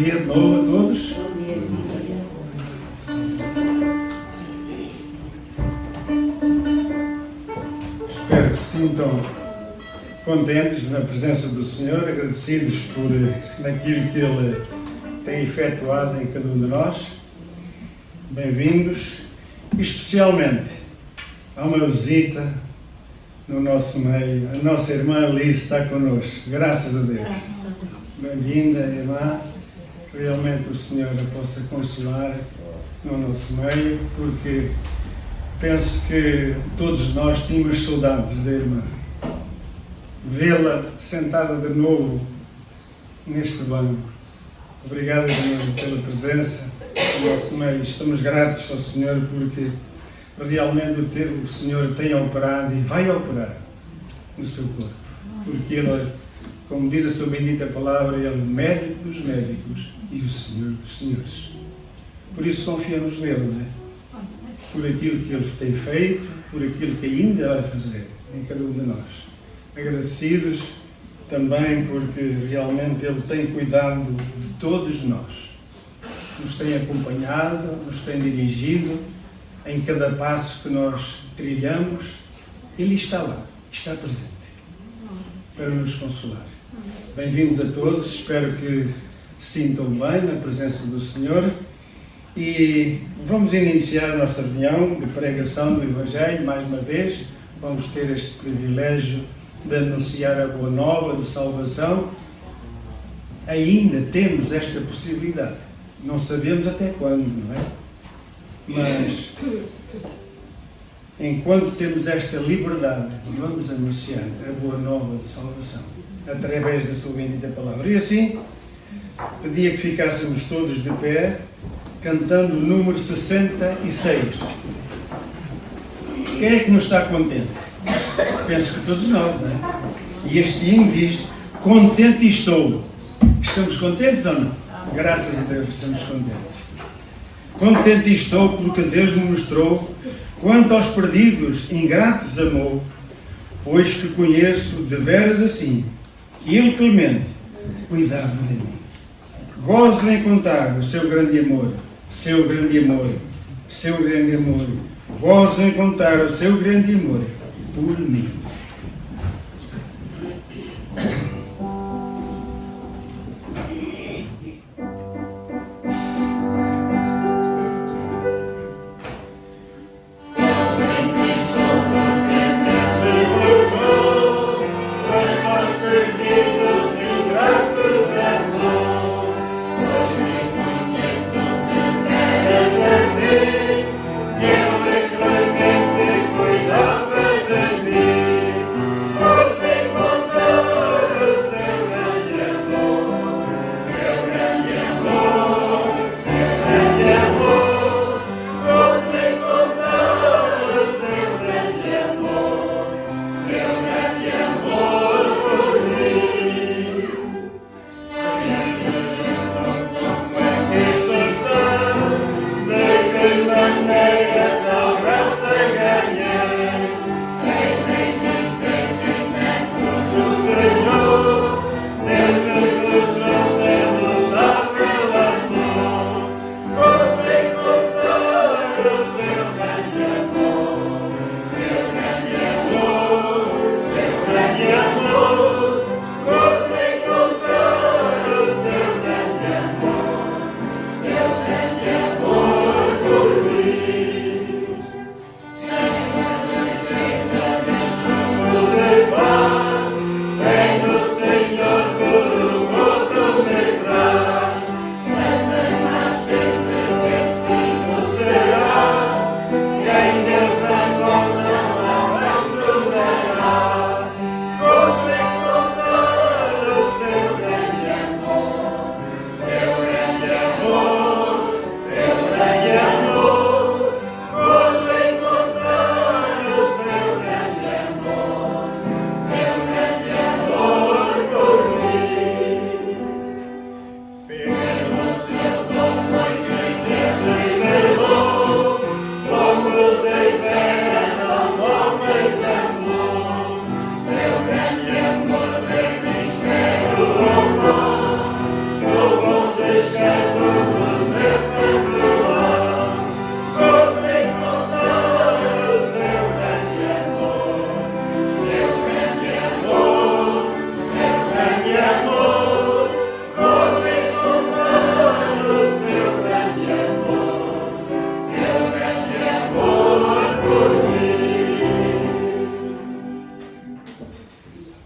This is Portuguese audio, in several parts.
dia de novo a todos. Espero que se sintam contentes na presença do Senhor, agradecidos por naquilo que Ele tem efetuado em cada um de nós. Bem-vindos. Especialmente há uma visita no nosso meio. A nossa irmã Alice está connosco. Graças a Deus. Bem-vinda, irmã. Realmente o Senhor a possa consolar no nosso meio, porque penso que todos nós tínhamos saudades da irmã. Vê-la sentada de novo neste banco. Obrigado, irmã, pela presença no nosso meio. Estamos gratos ao Senhor porque realmente o Senhor tem operado e vai operar no seu corpo. Porque Ele, como diz a sua bendita palavra, Ele é o médico dos médicos e o Senhor dos senhores. Por isso confiamos nele, não é? Por aquilo que Ele tem feito, por aquilo que ainda vai fazer em cada um de nós. Agradecidos também porque realmente Ele tem cuidado de todos nós. Nos tem acompanhado, nos tem dirigido em cada passo que nós trilhamos. Ele está lá, está presente para nos consolar. Bem-vindos a todos, espero que se sintam bem na presença do Senhor. E vamos iniciar a nossa reunião de pregação do Evangelho, mais uma vez. Vamos ter este privilégio de anunciar a boa nova de salvação. Ainda temos esta possibilidade. Não sabemos até quando, não é? Mas, enquanto temos esta liberdade, vamos anunciar a boa nova de salvação, através da sua bendita palavra. E assim, pedia que ficássemos todos de pé, cantando o número 66. Quem é que nos está contente? Penso que todos nós, não é? E este hino diz: contente estou. Estamos contentes ou não? Graças a Deus estamos contentes. Contente estou porque Deus me mostrou quanto aos perdidos ingratos amou, pois que conheço de veras assim, que Ele clemente cuidava de mim. Gozo em contar o seu grande amor, seu grande amor, seu grande amor. Gozo em contar o seu grande amor por mim. Cuidava de mim.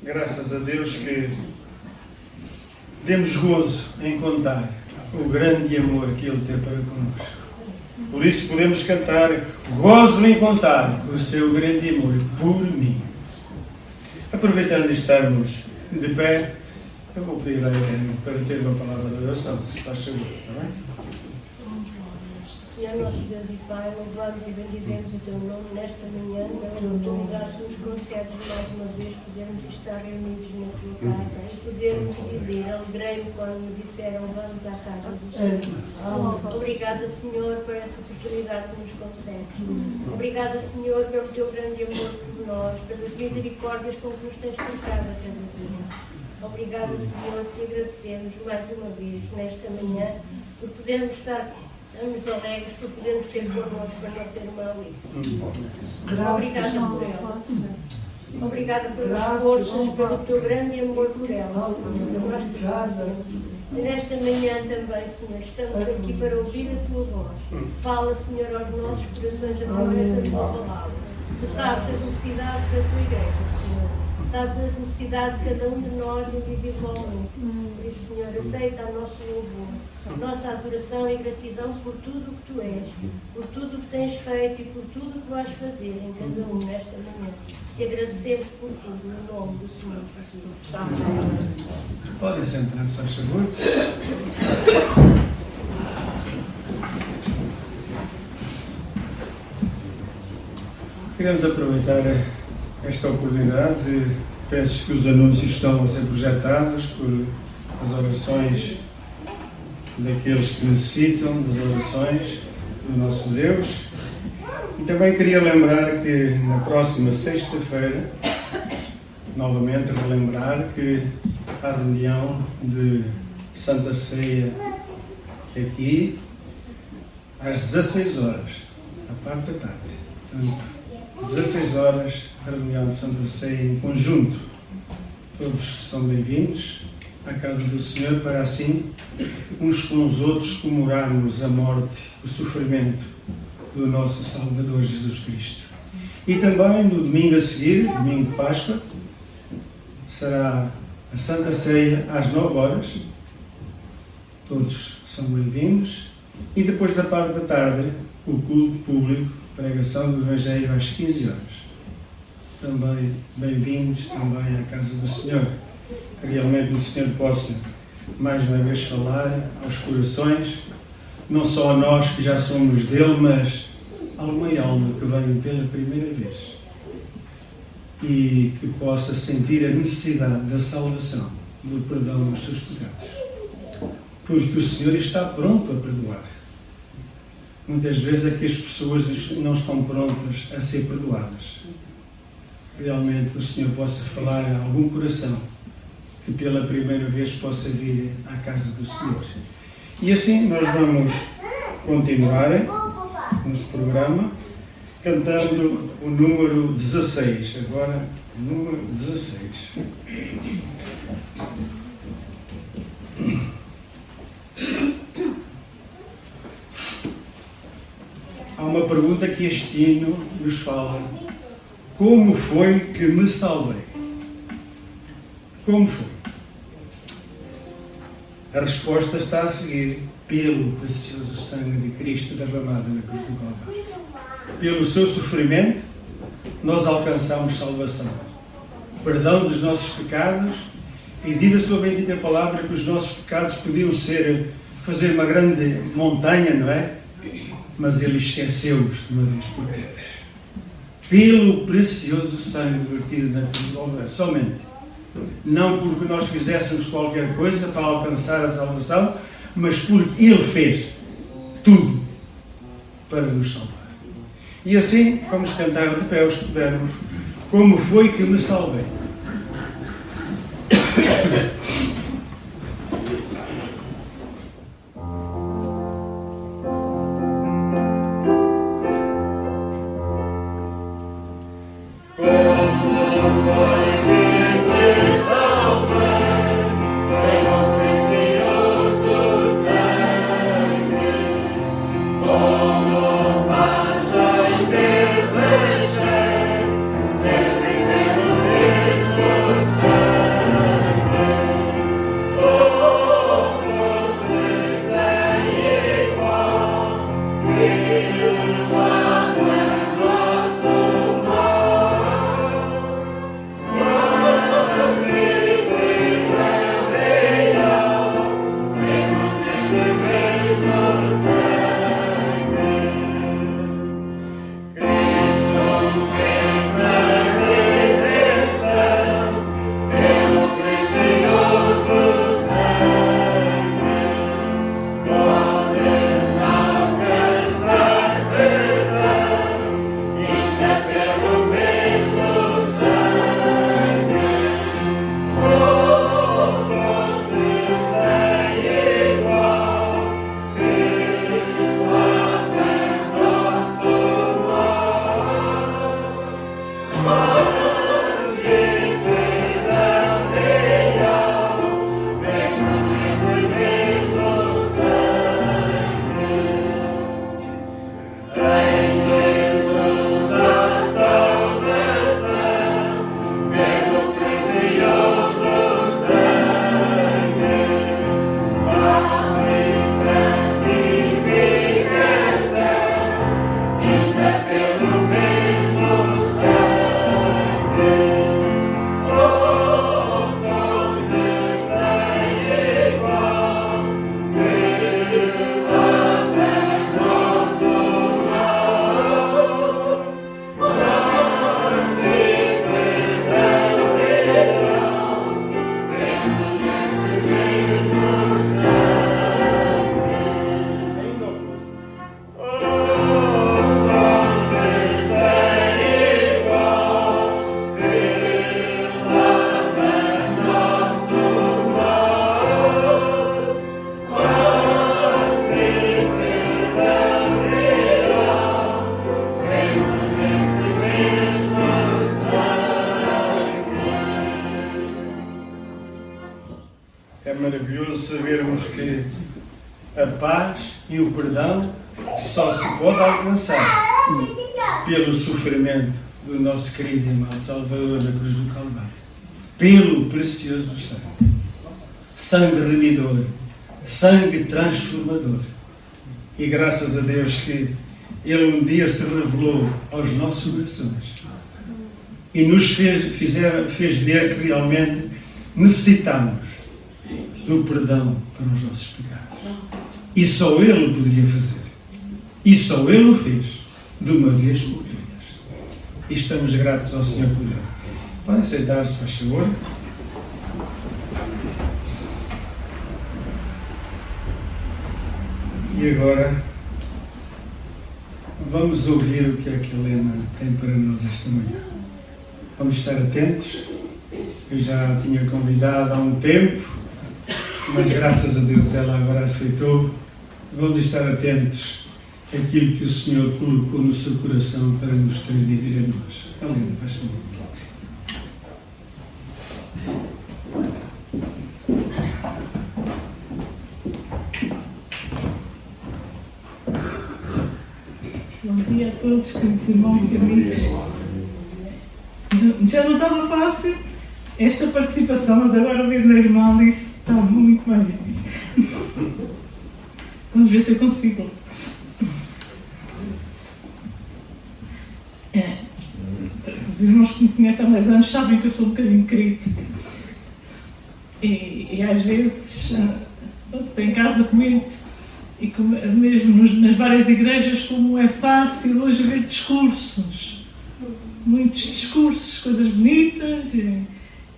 graças a Deus que temos gozo em contar o grande amor que Ele tem para connosco. Por isso podemos cantar: gozo em contar o seu grande amor por mim. Aproveitando de estarmos de pé, eu vou pedir à Helena para ter uma palavra de oração, se faz favor, está bem? Senhor nosso Deus e Pai, louvamos e bendizemos o Teu nome nesta manhã, pela oportunidade de nos concedes mais uma vez podermos estar reunidos na Tua casa e podermos dizer: alegrei-me quando me disseram vamos à casa do Senhor. Obrigada, Senhor, por essa oportunidade que nos concedes. Obrigada, Senhor, pelo Teu grande amor por nós, pelas misericórdias com que nos tens cercado a cada dia. Obrigada, Senhor, te agradecemos mais uma vez nesta manhã por podermos estar. Estamos alegres por podermos ter connosco a nossa irmã Alice. Obrigada por ela, Senhor. Obrigada pelas forças, pelo Teu grande amor por ela, Senhor. Nós te agradecemos. E nesta manhã também, Senhor, estamos aqui para ouvir a Tua voz. Fala, Senhor, aos nossos corações através da Tua palavra. Tu sabes as necessidades da Tua igreja, Senhor. Sabes as necessidades de cada um de nós individualmente. Por isso, Senhor, aceita o nosso louvor, a nossa adoração e gratidão por tudo o que Tu és, por tudo o que tens feito e por tudo o que vais fazer em cada um nesta manhã. Te agradecemos por tudo, no nome do Senhor Jesus. Amém. Podem sentar-se, faz favor. Queremos aproveitar esta oportunidade. Penso que os anúncios estão a ser projetados por as orações daqueles que necessitam das orações do nosso Deus. E também queria lembrar que na próxima sexta-feira, novamente relembrar que há reunião de Santa Ceia aqui às 16 horas, à parte da tarde. Portanto, 16 horas, a reunião de Santa Ceia em conjunto. Todos são bem-vindos à casa do Senhor para assim, uns com os outros, comemorarmos a morte, o sofrimento do nosso Salvador Jesus Cristo. E também no domingo a seguir, domingo de Páscoa, será a Santa Ceia às 9 horas. Todos são bem-vindos. E depois da parte da tarde, o culto público, pregação do Evangelho às 15 horas. Também bem-vindos também à casa do Senhor. Que realmente o Senhor possa mais uma vez falar aos corações, não só a nós que já somos dele, mas a alguma alma que veio pela primeira vez e que possa sentir a necessidade da salvação, do perdão dos seus pecados. Porque o Senhor está pronto a perdoar. Muitas vezes é que as pessoas não estão prontas a ser perdoadas. Realmente o Senhor possa falar a algum coração que pela primeira vez possa vir à casa do Senhor. E assim nós vamos continuar nosso programa cantando o número 16. Agora, o número 16. Há uma pergunta que este hino nos fala: como foi que me salvei? Como foi? A resposta está a seguir: pelo precioso sangue de Cristo derramado na cruz do Calvário. Pelo seu sofrimento, nós alcançamos salvação, perdão dos nossos pecados, e diz a sua bendita palavra que os nossos pecados podiam fazer uma grande montanha, não é? Mas Ele esqueceu-os de uma vez por todas. Pelo precioso sangue vertido na cruz do Calvário, somente. Não porque nós fizéssemos qualquer coisa para alcançar a salvação, mas porque Ele fez tudo para nos salvar. E assim, vamos cantar de pé os que pudermos: como foi que me salvei? Sempre É maravilhoso sabermos que a paz e o perdão só se pode alcançar pelo sofrimento do nosso querido irmão Salvador da cruz do Calvário. Pelo precioso sangue. Sangue remidor. Sangue transformador. E graças a Deus que Ele um dia se revelou aos nossos corações e nos fez ver que realmente necessitamos do perdão para os nossos pecados. E só Ele o poderia fazer. E só Ele o fez, de uma vez por todas. E estamos gratos ao Senhor por Ele. Podem sentar-se, faz favor. E agora vamos ouvir o que é que a Helena tem para nós esta manhã. Vamos estar atentos. Eu já a tinha convidado há um tempo, mas graças a Deus ela agora aceitou. Vamos estar atentos àquilo que o Senhor colocou no seu coração para nos transmitir a nós. Helena, faz favor. Bom dia a todos, queridos irmãos e amigos. Já não estava fácil esta participação, mas agora vendo a irmã disse está muito mais difícil. Vamos ver se eu consigo. Os irmãos que me conhecem há mais anos sabem que eu sou um bocadinho crítica. E às vezes, em casa comento, e mesmo nas várias igrejas, como é fácil hoje ver discursos, muitos discursos, coisas bonitas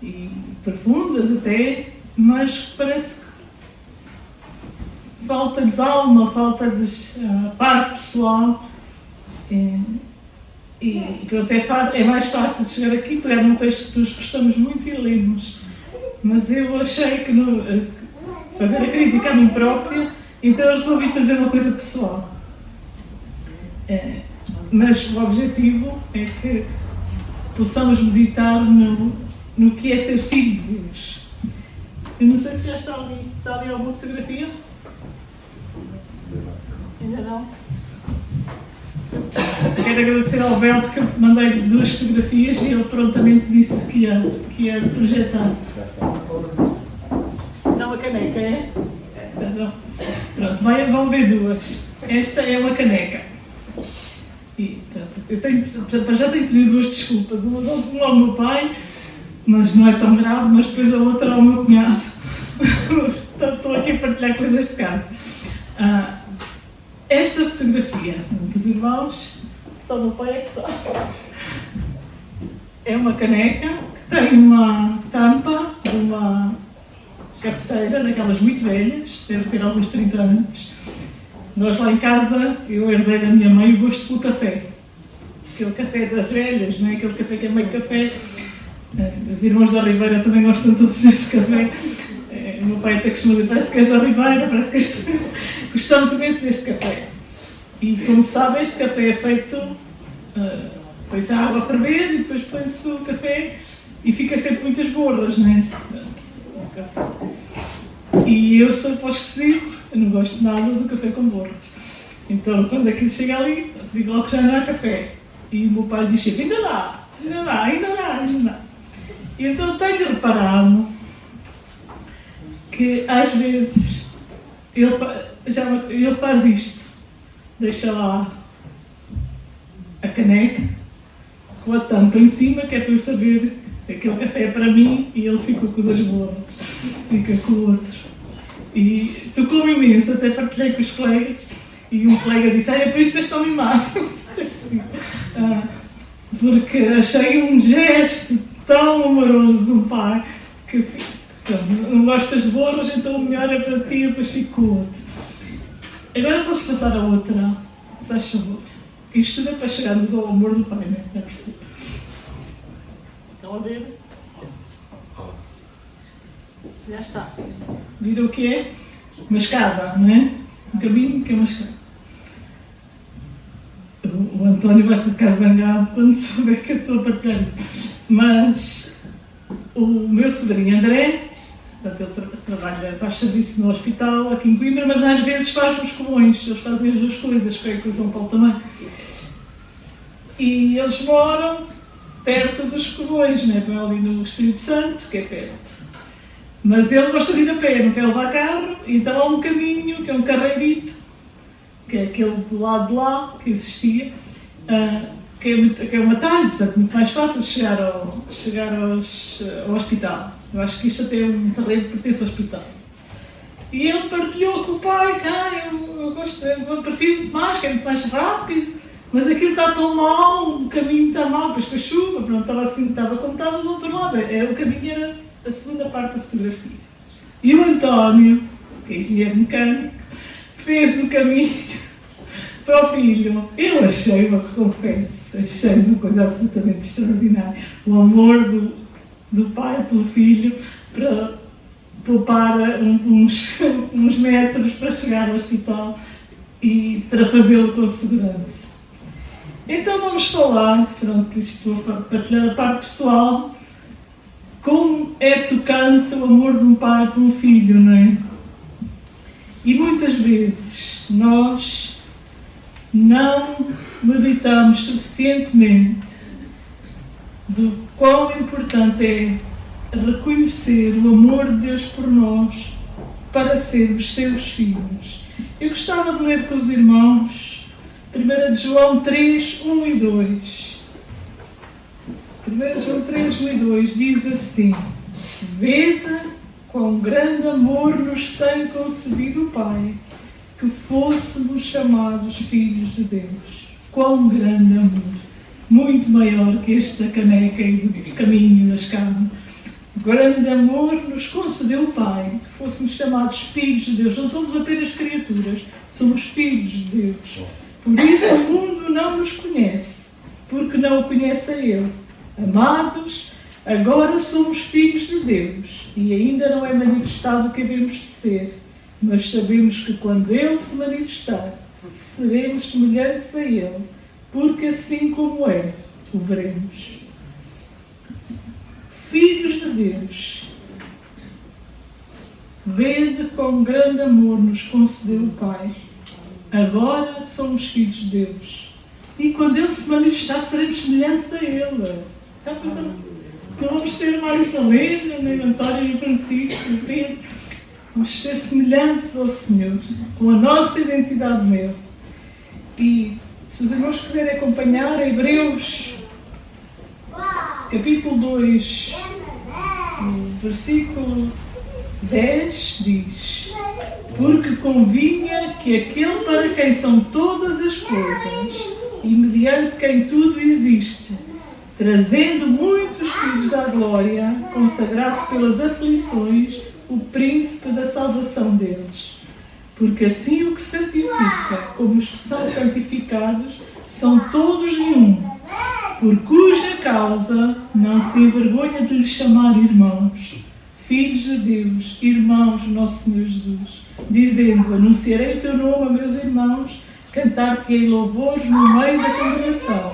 e profundas até, mas parece que falta-lhes alma, falta-lhes a parte pessoal. E pronto, é mais fácil de chegar aqui, pegar num texto que nós gostamos muito e lemos. Mas eu achei que fazer a crítica a mim própria, então eu resolvi trazer uma coisa pessoal. Mas o objetivo é que possamos meditar no que é ser filho de Deus. Eu não sei se já está ali alguma fotografia. Ainda não? Quero agradecer ao Bel porque eu mandei-lhe 2 fotografias e ele prontamente disse que ia projetar. Não, a caneca é? Não. Pronto, vão ver 2. Esta é uma caneca. E, portanto, já tenho pedido 2 desculpas. Uma ao meu pai, mas não é tão grave, mas depois a outra ao meu cunhado. Portanto, estou aqui a partilhar coisas de casa. Esta fotografia dos irmãos, só o meu pai é que sabe. É uma caneca que tem uma tampa de uma cafeteira, daquelas muito velhas, deve ter alguns 30 anos. Nós lá em casa, eu herdei da minha mãe o gosto pelo café. Aquele café das velhas, não é? Aquele café que é meio café. Os irmãos da Ribeira também gostam todos desse café. O meu pai até costuma dizer, parece que és da Ribeira, parece que és... Gostamos imenso deste café. E como sabem, este café é feito, põe-se a água a ferver e depois põe-se o café e fica sempre muitas borras, não é? E eu sou para o esquisito, eu não gosto nada do café com borras. Então, quando aquilo chega ali, digo logo que já não há café. E o meu pai diz sempre, ainda dá. E então tenho reparado que às vezes ele faz isto, deixa lá a caneca com a tampa em cima, que é para eu saber que aquele café é para mim, e ele fica com as borras, fica com o outro. E tocou-me imenso, até partilhei com os colegas, e um colega disse, é por isso que és tão mimado. Porque achei um gesto tão amoroso de um pai que não gostas de borras, então o melhor é para ti e depois fico com o outro. Agora podes passar a outra, se faz favor. Isto tudo é para chegarmos ao amor do pai, não é? Estão a ver? Já está. Viram o que é? Uma escada, não é? Um caminho que é uma escada. O António vai ficar zangado quando souber que eu estou a partilhar. Mas o meu sobrinho André Portanto, ele faz serviço no hospital aqui em Coimbra, mas às vezes faz nos Covões. Eles fazem as duas coisas, creio que o João Paulo também. E eles moram perto dos Covões, né? Ali no Espírito Santo, que é perto. Mas ele gosta de ir a pé, não quer levar carro, então há um caminho, que é um carreirito, que é aquele do lado de lá, que existia, que é um atalho, portanto muito mais fácil de chegar ao hospital. Eu acho que isto até é um terreno que pertence ao hospital. E ele partilhou com o pai que eu prefiro muito mais, que é muito mais rápido, mas aquilo está tão mal, o caminho está mal, depois com a chuva, pronto, estava como estava do outro lado, o caminho era a segunda parte da fotografia. E o António, que é engenheiro mecânico, fez o caminho para o filho. Eu achei uma coisa absolutamente extraordinária. O amor do pai pelo filho para poupar uns metros para chegar ao hospital e para fazê-lo com segurança. Então vamos falar, pronto, estou a partilhar a parte pessoal, como é tocante o amor de um pai por um filho, não é? E muitas vezes nós não meditamos suficientemente do quão importante é reconhecer o amor de Deus por nós para sermos seus filhos. Eu gostava de ler com os irmãos 1 João 3, 1 e 2. 1 João 3, 1 e 2 diz assim: Vede quão grande amor nos tem concedido o Pai, que fôssemos chamados filhos de Deus. Quão grande amor! Muito maior que este da caneca e do caminho da escada. Grande amor nos concedeu o Pai, que fôssemos chamados filhos de Deus. Não somos apenas criaturas, somos filhos de Deus. Por isso o mundo não nos conhece, porque não o conhece a Ele. Amados, agora somos filhos de Deus e ainda não é manifestado o que havemos de ser, mas sabemos que quando Ele se manifestar, seremos semelhantes a Ele, porque assim como é, o veremos. Filhos de Deus, vede quão grande amor nos concedeu o Pai. Agora somos filhos de Deus. E quando Ele se manifestar, seremos semelhantes a Ele. Não vamos ser Mário Falena, nem António, nem Francisco, nem Pedro. Vamos ser semelhantes ao Senhor, com a nossa identidade nele. E se os irmãos quiserem acompanhar, Hebreus, capítulo 2, versículo 10, diz: Porque convinha que aquele para quem são todas as coisas, e mediante quem tudo existe, trazendo muitos filhos à glória, consagrasse pelas aflições o príncipe da salvação deles. Porque assim o que santifica, como os que são santificados, são todos de um, por cuja causa não se envergonha de lhes chamar irmãos, filhos de Deus, irmãos do nosso Senhor Jesus, dizendo: Anunciarei o teu nome a meus irmãos, cantar-te-ei louvores no meio da congregação.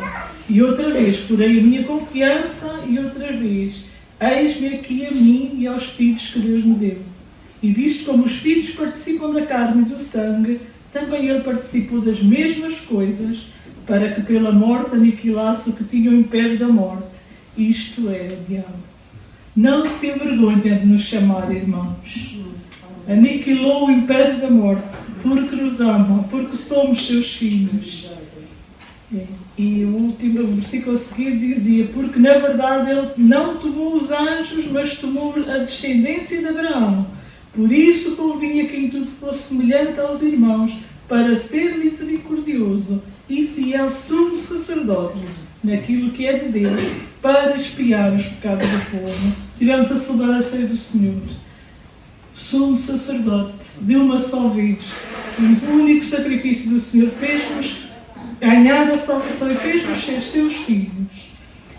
E outra vez porei a minha confiança, e outra vez eis-me aqui a mim e aos filhos que Deus me deu. E visto como os filhos participam da carne e do sangue, também ele participou das mesmas coisas, para que pela morte aniquilasse o que tinha o império da morte, isto é, o diabo. Não se envergonha de nos chamar irmãos. Aniquilou o império da morte, porque nos ama, porque somos seus filhos. E o último versículo a seguir dizia: Porque na verdade ele não tomou os anjos, mas tomou a descendência de Abraão. Por isso convinha que em tudo fosse semelhante aos irmãos, para ser misericordioso e fiel sumo sacerdote naquilo que é de Deus, para expiar os pecados do povo. Tivemos a celebrar a ceia do Senhor. Sumo sacerdote, de uma só vez, o único sacrifício do Senhor, fez-nos ganhar a salvação e fez-nos ser seus filhos.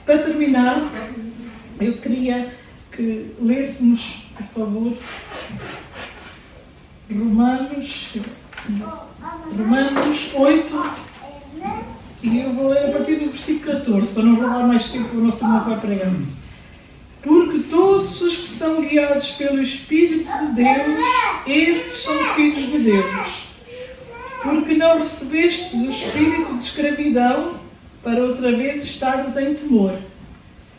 Para terminar, eu queria que lêssemos, por favor, Romanos 8, e eu vou ler a partir do versículo 14, para não roubar mais tempo, o nosso irmão vai pregar. Porque todos os que são guiados guiados pelo Espírito de Deus, esses são filhos de Deus. Porque não recebestes o espírito de escravidão para outra vez estares em temor,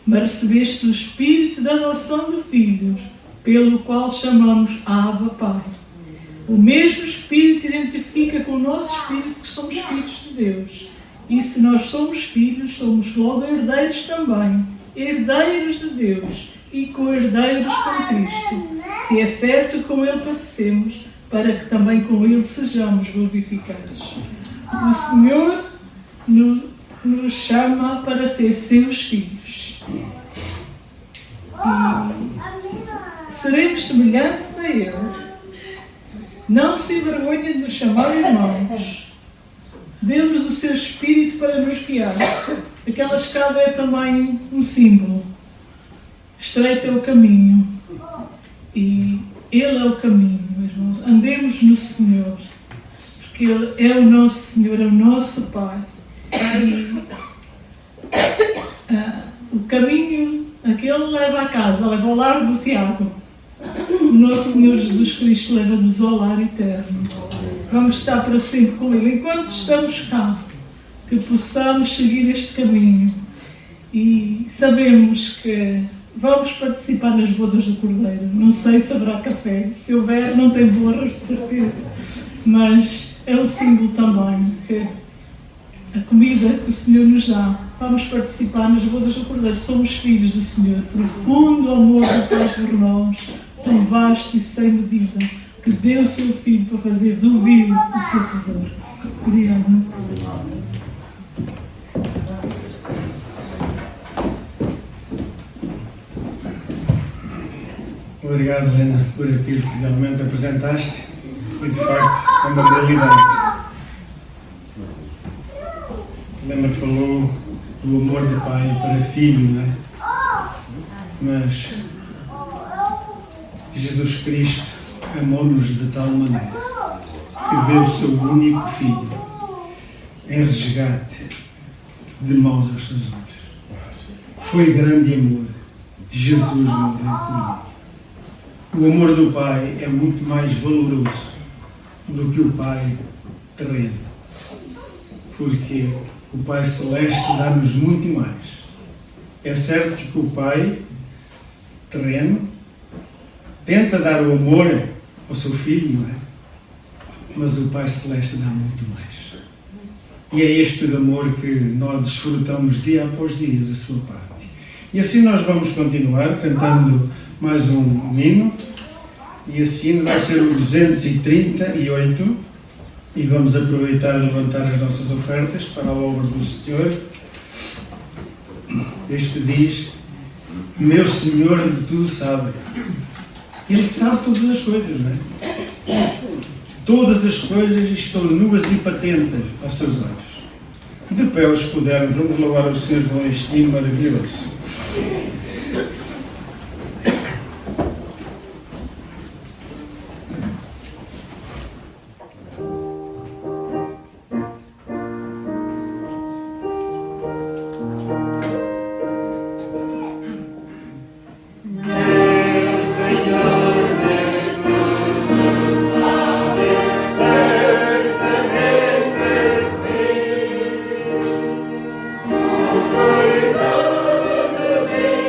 mas recebestes o espírito da adoção de filhos, pelo qual chamamos Abba, Pai. O mesmo Espírito identifica com o nosso espírito que somos filhos de Deus. E se nós somos filhos, somos logo herdeiros também, herdeiros de Deus e co-herdeiros com Cristo, se é certo com Ele padecemos, para que também com Ele sejamos glorificados. O Senhor nos chama para ser seus filhos. E seremos semelhantes a Ele. Não se envergonhe de nos chamar irmãos. Dê-nos o seu Espírito para nos guiar. Aquela escada é também um símbolo. Estreito é o caminho. E Ele é o caminho, meus irmãos. Andemos no Senhor. Porque Ele é o nosso Senhor, é o nosso Pai. E o caminho, aquele leva à casa, leva ao lar do Tiago. O nosso Senhor Jesus Cristo leva-nos ao lar eterno. Vamos estar para sempre com Ele. Enquanto estamos cá, que possamos seguir este caminho. E sabemos que vamos participar nas bodas do Cordeiro. Não sei se haverá café. Se houver, não tem borras, de certeza. Mas é um símbolo também que a comida que o Senhor nos dá, vamos participar nas bodas do Cordeiro. Somos filhos do Senhor. Profundo amor do Pai por nós, tão vasto e sem medida, que deu o seu Filho para fazer do vil o seu tesouro. Obrigada. Obrigado, Helena, por aquilo que realmente apresentaste e, de facto, é uma realidade. Helena falou do amor de pai para filho, não é? Mas Jesus Cristo amou-nos de tal maneira que deu o seu único Filho em resgate de maus aos seus olhos. Foi grande amor. Jesus morreu por nós. O amor do Pai é muito mais valoroso do que o Pai terreno. Porque o Pai Celeste dá-nos muito mais. É certo que o Pai terreno tenta dar o amor ao seu Filho, não é? Mas o Pai Celeste dá muito mais. E é este amor que nós desfrutamos dia após dia da sua parte. E assim nós vamos continuar cantando mais um hino. E esse hino vai ser o 238. E vamos aproveitar e levantar as nossas ofertas para a obra do Senhor. Este diz: meu Senhor de tudo sabe. Ele sabe todas as coisas, não é? Todas as coisas estão nuas e patentes aos seus olhos. De pé, os pudermos, vamos louvar o Senhor com este hino maravilhoso. Cuidado de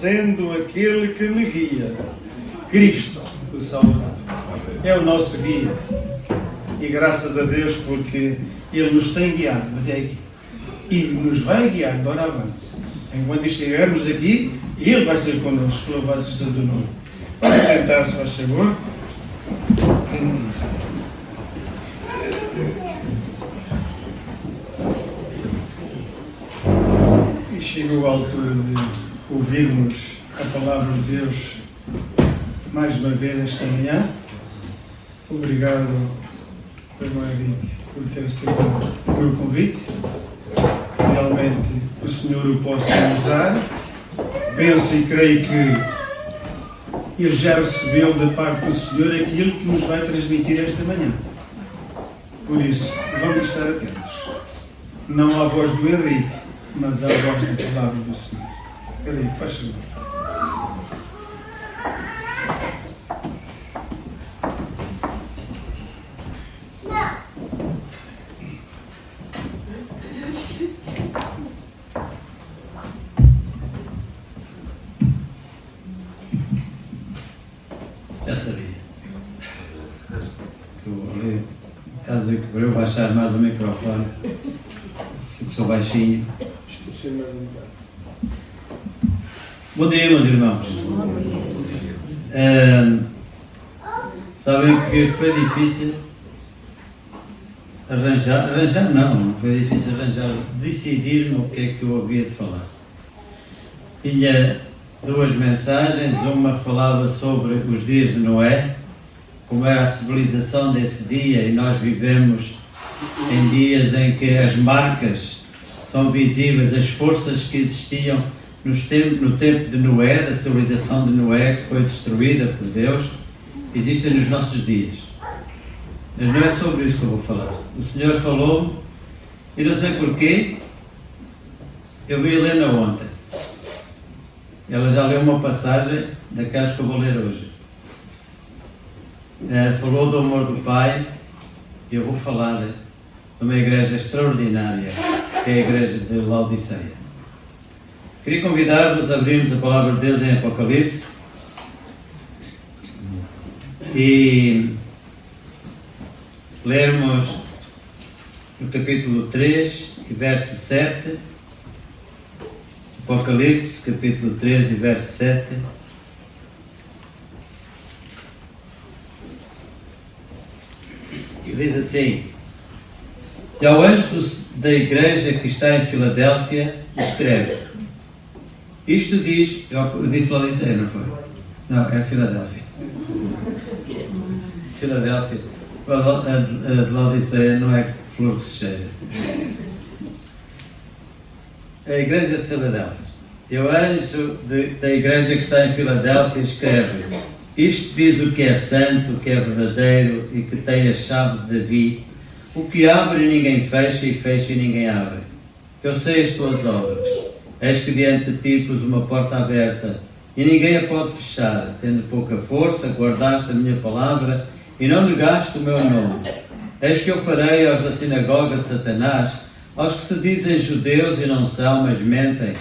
sendo aquele que me guia. Cristo, o Salvador, é o nosso guia. E graças a Deus porque Ele nos tem guiado até aqui. E nos vai guiar de hora avante. Enquanto estivermos aqui, Ele vai ser connosco. Louvado seja o nome. Vamos sentar-se, faz favor. E chegou a altura de ouvirmos a palavra de Deus mais uma vez esta manhã. Obrigado, irmão Henrique, por ter aceitado o meu convite. Realmente o Senhor o possa usar. Penso e creio que Ele já recebeu da parte do Senhor aquilo que nos vai transmitir esta manhã. Por isso, vamos estar atentos. Não à voz do Henrique, mas à voz da palavra do Senhor. Henrique, faz favor. Já sabia. Que eu estás a dizer que para eu baixar mais o microfone, se sou baixinho. Bom dia, meus irmãos. Sabem que foi difícil arranjar não, foi difícil decidir no que é que eu havia de falar. Tinha duas mensagens, uma falava sobre os dias de Noé, como era a civilização desse dia, e nós vivemos em dias em que as marcas são visíveis, as forças que existiam no tempo de Noé, da civilização de Noé, que foi destruída por Deus, existem nos nossos dias. Mas não é sobre isso que eu vou falar. O Senhor falou, e não sei porquê, eu vi a Helena ontem. Ela já leu uma passagem daquelas que eu vou ler hoje. Falou do amor do Pai, e eu vou falar de uma igreja extraordinária, que é a igreja de Laodiceia. Queria convidar-vos a abrirmos a palavra de Deus em Apocalipse e lermos no capítulo 3, verso 7. Apocalipse, capítulo 13, verso 7. E diz assim: E ao anjo da igreja que está em Filadélfia, escreve: Isto diz, eu disse Laodiceia, não foi? Não, é Filadélfia. Filadélfia. A de Laodiceia não é flor que se cheira. A igreja de Filadélfia. E o anjo da igreja que está em Filadélfia escreve: Isto diz o que é santo, o que é verdadeiro e que tem a chave de Davi, o que abre e ninguém fecha, e fecha e ninguém abre. Eu sei as tuas obras. Eis que diante de ti pus uma porta aberta e ninguém a pode fechar. Tendo pouca força, guardaste a minha palavra e não negaste o meu nome. Eis que eu farei aos da sinagoga de Satanás, aos que se dizem judeus e não são, mas mentem.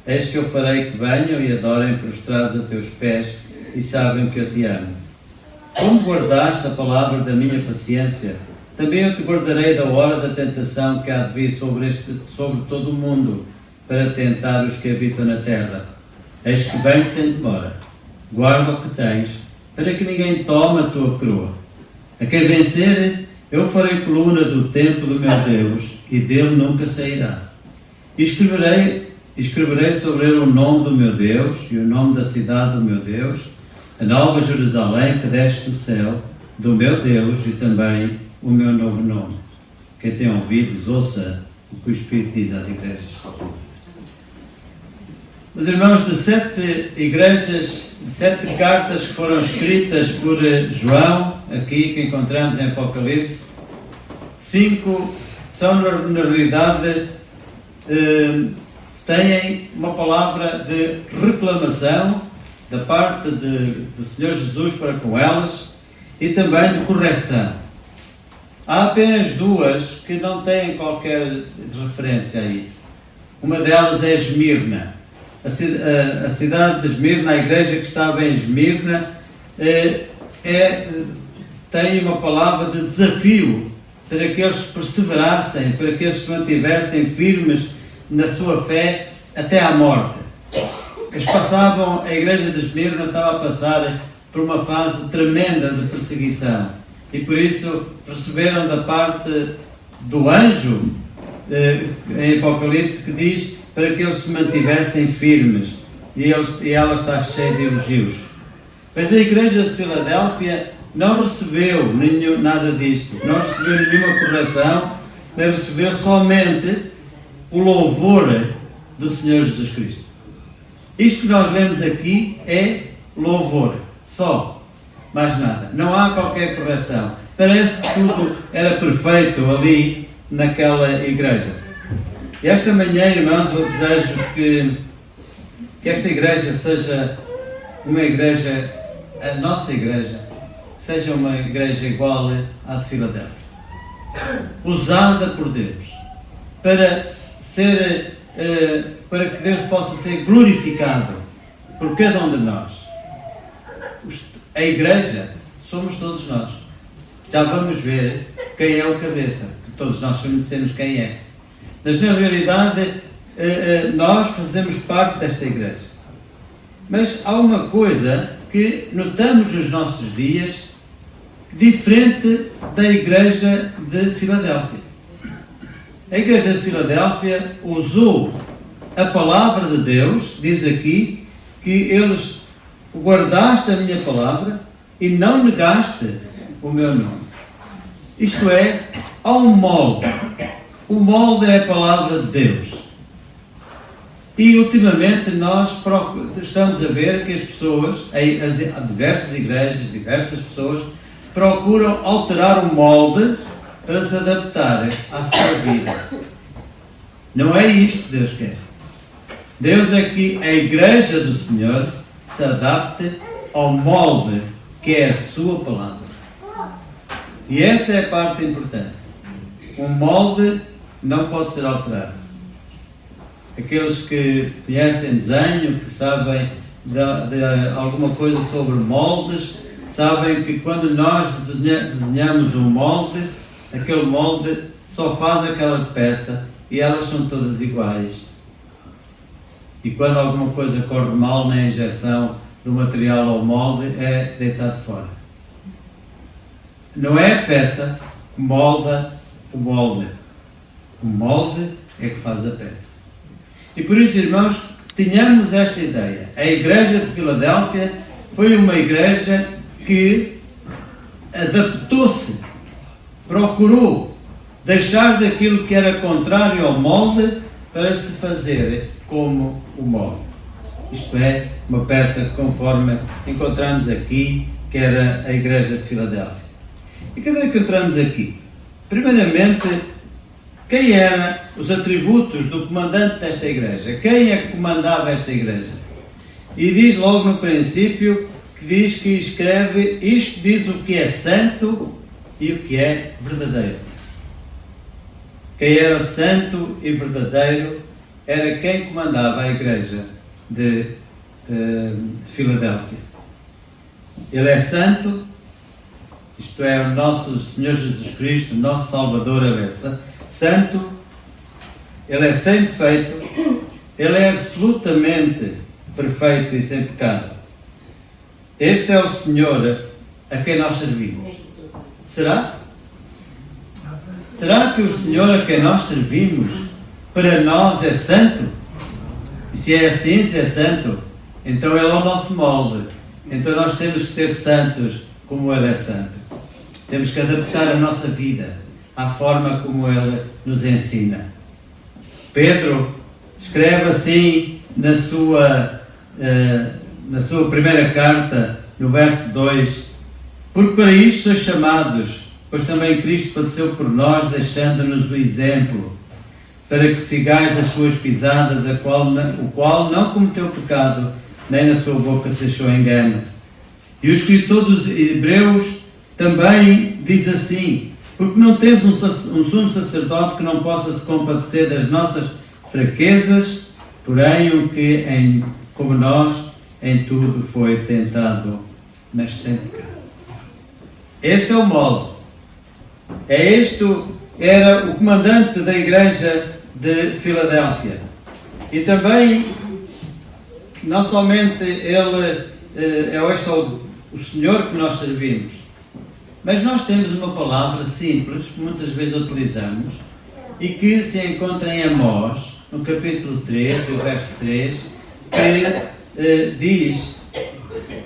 Eis que eu farei que venham e adorem prostrados a teus pés e sabem que eu te amo. Como guardaste a palavra da minha paciência, também eu te guardarei da hora da tentação que há de vir sobre todo o mundo, para tentar os que habitam na terra. Eis que venho sem demora. Guarda o que tens, para que ninguém tome a tua coroa. A quem vencer, eu farei coluna do templo do meu Deus, e dele nunca sairá. E escreverei sobre ele o nome do meu Deus, e o nome da cidade do meu Deus, a nova Jerusalém que desce do céu, do meu Deus, e também o meu novo nome. Quem tem ouvidos, ouça o que o Espírito diz às igrejas. Meus irmãos, de 7 igrejas, de 7 cartas que foram escritas por João, aqui que encontramos em Apocalipse, 5 são na realidade, têm uma palavra de reclamação da parte do Senhor Jesus para com elas e também de correção. Há apenas 2 que não têm qualquer referência a isso. Uma delas é Esmirna. a cidade de Esmirna, a igreja que estava em Esmirna, tem uma palavra de desafio para que eles perseverassem, para que eles se mantivessem firmes na sua fé até à morte. A igreja de Esmirna estava a passar por uma fase tremenda de perseguição e por isso receberam da parte do anjo em Apocalipse que diz para que eles se mantivessem firmes e ela está cheia de elogios. Mas a igreja de Filadélfia não recebeu nada disto, não recebeu nenhuma correção, mas recebeu somente o louvor do Senhor Jesus Cristo. Isto que nós lemos aqui é louvor, só, mais nada. Não há qualquer correção. Parece que tudo era perfeito ali naquela igreja. E esta manhã, irmãos, eu desejo que esta igreja seja uma igreja, a nossa igreja, seja uma igreja igual à de Filadélfia, usada por Deus, para que Deus possa ser glorificado por cada um de nós. A igreja somos todos nós. Já vamos ver quem é o cabeça, que todos nós conhecemos quem é. Mas na realidade nós fazemos parte desta igreja. Mas há uma coisa que notamos nos nossos dias diferente da igreja de Filadélfia. A igreja de Filadélfia usou a palavra de Deus, diz aqui, que eles guardaste a minha palavra e não negaste o meu nome. Isto é, há um molde. O molde é a palavra de Deus. E ultimamente nós estamos a ver que as pessoas, diversas igrejas, diversas pessoas, procuram alterar o molde para se adaptarem à sua vida. Não é isto que Deus quer. Deus é que a igreja do Senhor se adapte ao molde que é a sua palavra. E essa é a parte importante. Um molde não pode ser alterado. Aqueles que conhecem desenho, que sabem de alguma coisa sobre moldes, sabem que quando nós desenhamos um molde, aquele molde só faz aquela peça e elas são todas iguais. E quando alguma coisa corre mal na injeção do material ao molde, é deitado fora. Não é a peça que molda o molde. O molde é que faz a peça. E por isso, irmãos, tenhamos esta ideia. A igreja de Filadélfia foi uma igreja que adaptou-se, procurou deixar daquilo que era contrário ao molde para se fazer como o molde. Isto é, uma peça conforme encontramos aqui, que era a igreja de Filadélfia. E o que encontramos aqui? Primeiramente, quem eram os atributos do comandante desta igreja? Quem é que comandava esta igreja? E diz logo no princípio, que diz que escreve, isto diz o que é santo e o que é verdadeiro. Quem era santo e verdadeiro era quem comandava a igreja de Filadélfia. Ele é santo, isto é, o nosso Senhor Jesus Cristo, o nosso Salvador, ele é santo, ele é sem defeito, ele é absolutamente perfeito e sem pecado. Este é o Senhor a quem nós servimos. Será? Será que o Senhor a quem nós servimos para nós é santo? E se é assim, se é santo, então Ele é o nosso molde. Então nós temos que ser santos como Ele é santo. Temos que adaptar a nossa vida à forma como Ele nos ensina. Pedro escreve assim na sua primeira carta, no verso 2: porque para isto sois chamados, pois também Cristo padeceu por nós, deixando-nos o exemplo, para que sigais as suas pisadas, o qual não cometeu pecado, nem na sua boca se achou engano. E o escritor dos Hebreus também diz assim: porque não temos um sumo sacerdote que não possa se compadecer das nossas fraquezas, porém o que, como nós, em tudo foi tentado, mas sem pecado. Este é o molde. Era o comandante da igreja de Filadélfia. E também, não somente ele é este o Senhor que nós servimos, mas nós temos uma palavra simples, que muitas vezes utilizamos, e que se encontra em Amós, no capítulo 3, o verso 3, que diz: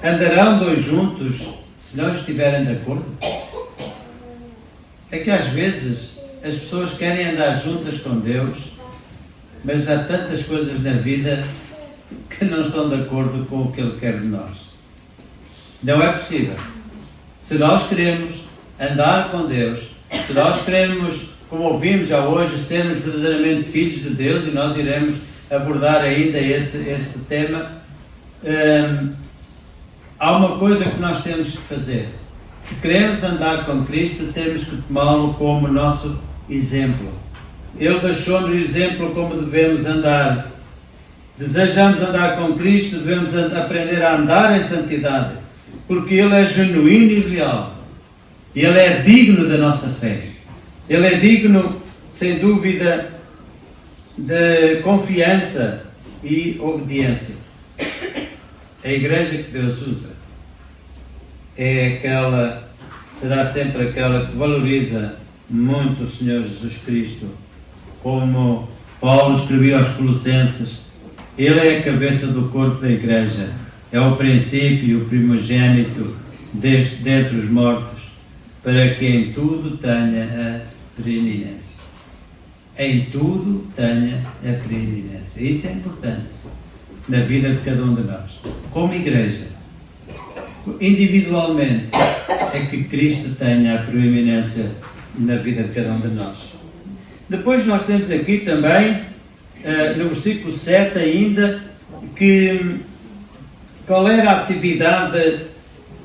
andarão dois juntos se não estiverem de acordo? É que às vezes as pessoas querem andar juntas com Deus, mas há tantas coisas na vida que não estão de acordo com o que Ele quer de nós. Não é possível. Se nós queremos andar com Deus, se nós queremos, como ouvimos já hoje, sermos verdadeiramente filhos de Deus, e nós iremos abordar ainda esse tema, há uma coisa que nós temos que fazer. Se queremos andar com Cristo, temos que tomá-lo como nosso exemplo. Ele deixou-nos o exemplo como devemos andar. Desejamos andar com Cristo, devemos aprender a andar em santidade, porque Ele é genuíno e real. Ele é digno da nossa fé. Ele é digno, sem dúvida, de confiança e obediência. A igreja que Deus usa será sempre aquela que valoriza muito o Senhor Jesus Cristo, como Paulo escrevia aos Colossenses. Ele é a cabeça do corpo da igreja, é o princípio, o primogênito dentre os mortos, para que em tudo tenha a preeminência. Em tudo tenha a preeminência. Isso é importante na vida de cada um de nós. Como igreja, individualmente, é que Cristo tenha a preeminência na vida de cada um de nós. Depois nós temos aqui também, no versículo 7 ainda, qual era a atividade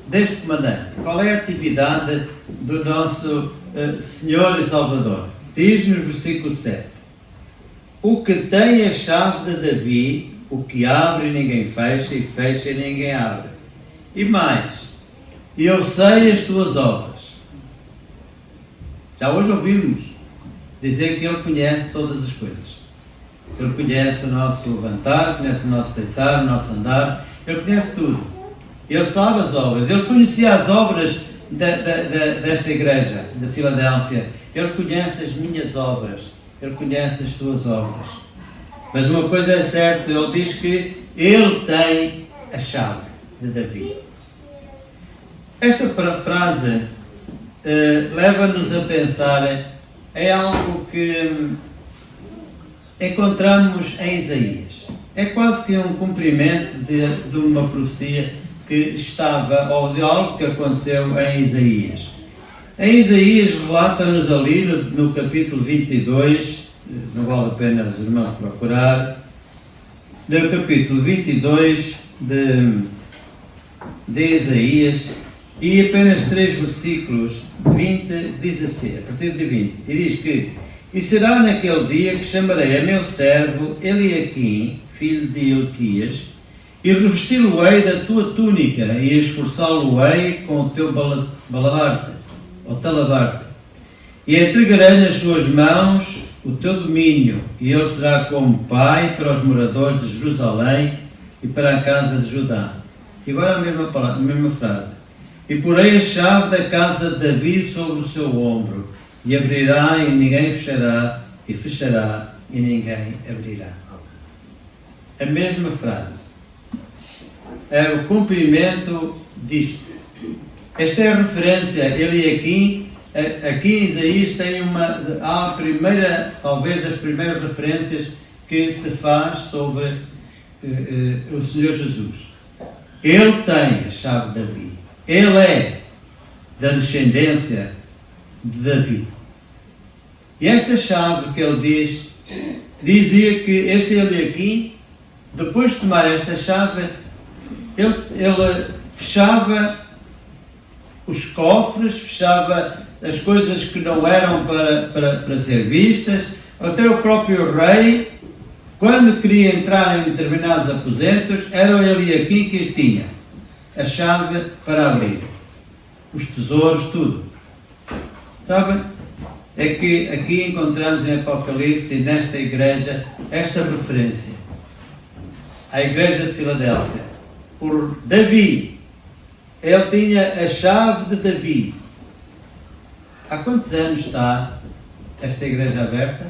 deste comandante? Qual é a atividade do nosso Senhor e Salvador? Diz no versículo 7: o que tem a chave de Davi, o que abre e ninguém fecha, e fecha e ninguém abre. E mais, eu sei as tuas obras. Já hoje ouvimos dizer que Ele conhece todas as coisas. Ele conhece o nosso levantar, conhece o nosso deitar, o nosso andar. Ele conhece tudo. Ele sabe as obras. Ele conhecia as obras desta igreja, de Filadélfia. Ele conhece as minhas obras. Ele conhece as tuas obras. Mas uma coisa é certa, ele diz que Ele tem a chave de Davi. Esta frase leva-nos a pensar em algo que encontramos em Isaías. É quase que um cumprimento de uma profecia que estava, ou de algo que aconteceu em Isaías. Em Isaías relata-nos ali no capítulo 22, não vale a pena os irmãos procurar, no capítulo 22 de Isaías, e apenas 3 versículos, 20, diz assim, a partir de 20, e diz que: e será naquele dia que chamarei a meu servo Eliaquim, filho de Hilquias, e revesti-lo-ei da tua túnica, e esforçá-lo-ei com o teu baladarte, ou talabarte, e entregarei nas suas mãos o teu domínio, e ele será como pai para os moradores de Jerusalém e para a casa de Judá. E agora a mesma frase: e porei a chave da casa de Davi sobre o seu ombro, e abrirá e ninguém fechará, e fechará e ninguém abrirá. A mesma frase. É o cumprimento disto. Esta é a referência. Aqui em Isaías tem há a primeira, talvez das primeiras referências que se faz sobre o Senhor Jesus. Ele tem a chave de Davi. Ele é da descendência de Davi. E esta chave que ele dizia que este Eliaquim, depois de tomar esta chave, ele fechava os cofres, fechava as coisas que não eram para ser vistas. Até o próprio rei quando queria entrar em determinados aposentos, era ele aqui que tinha a chave para abrir. Os tesouros, tudo. Sabem? É que aqui encontramos em Apocalipse e nesta igreja esta referência. A igreja de Filadélfia. Por Davi. Ele tinha a chave de Davi. Há quantos anos está esta igreja aberta?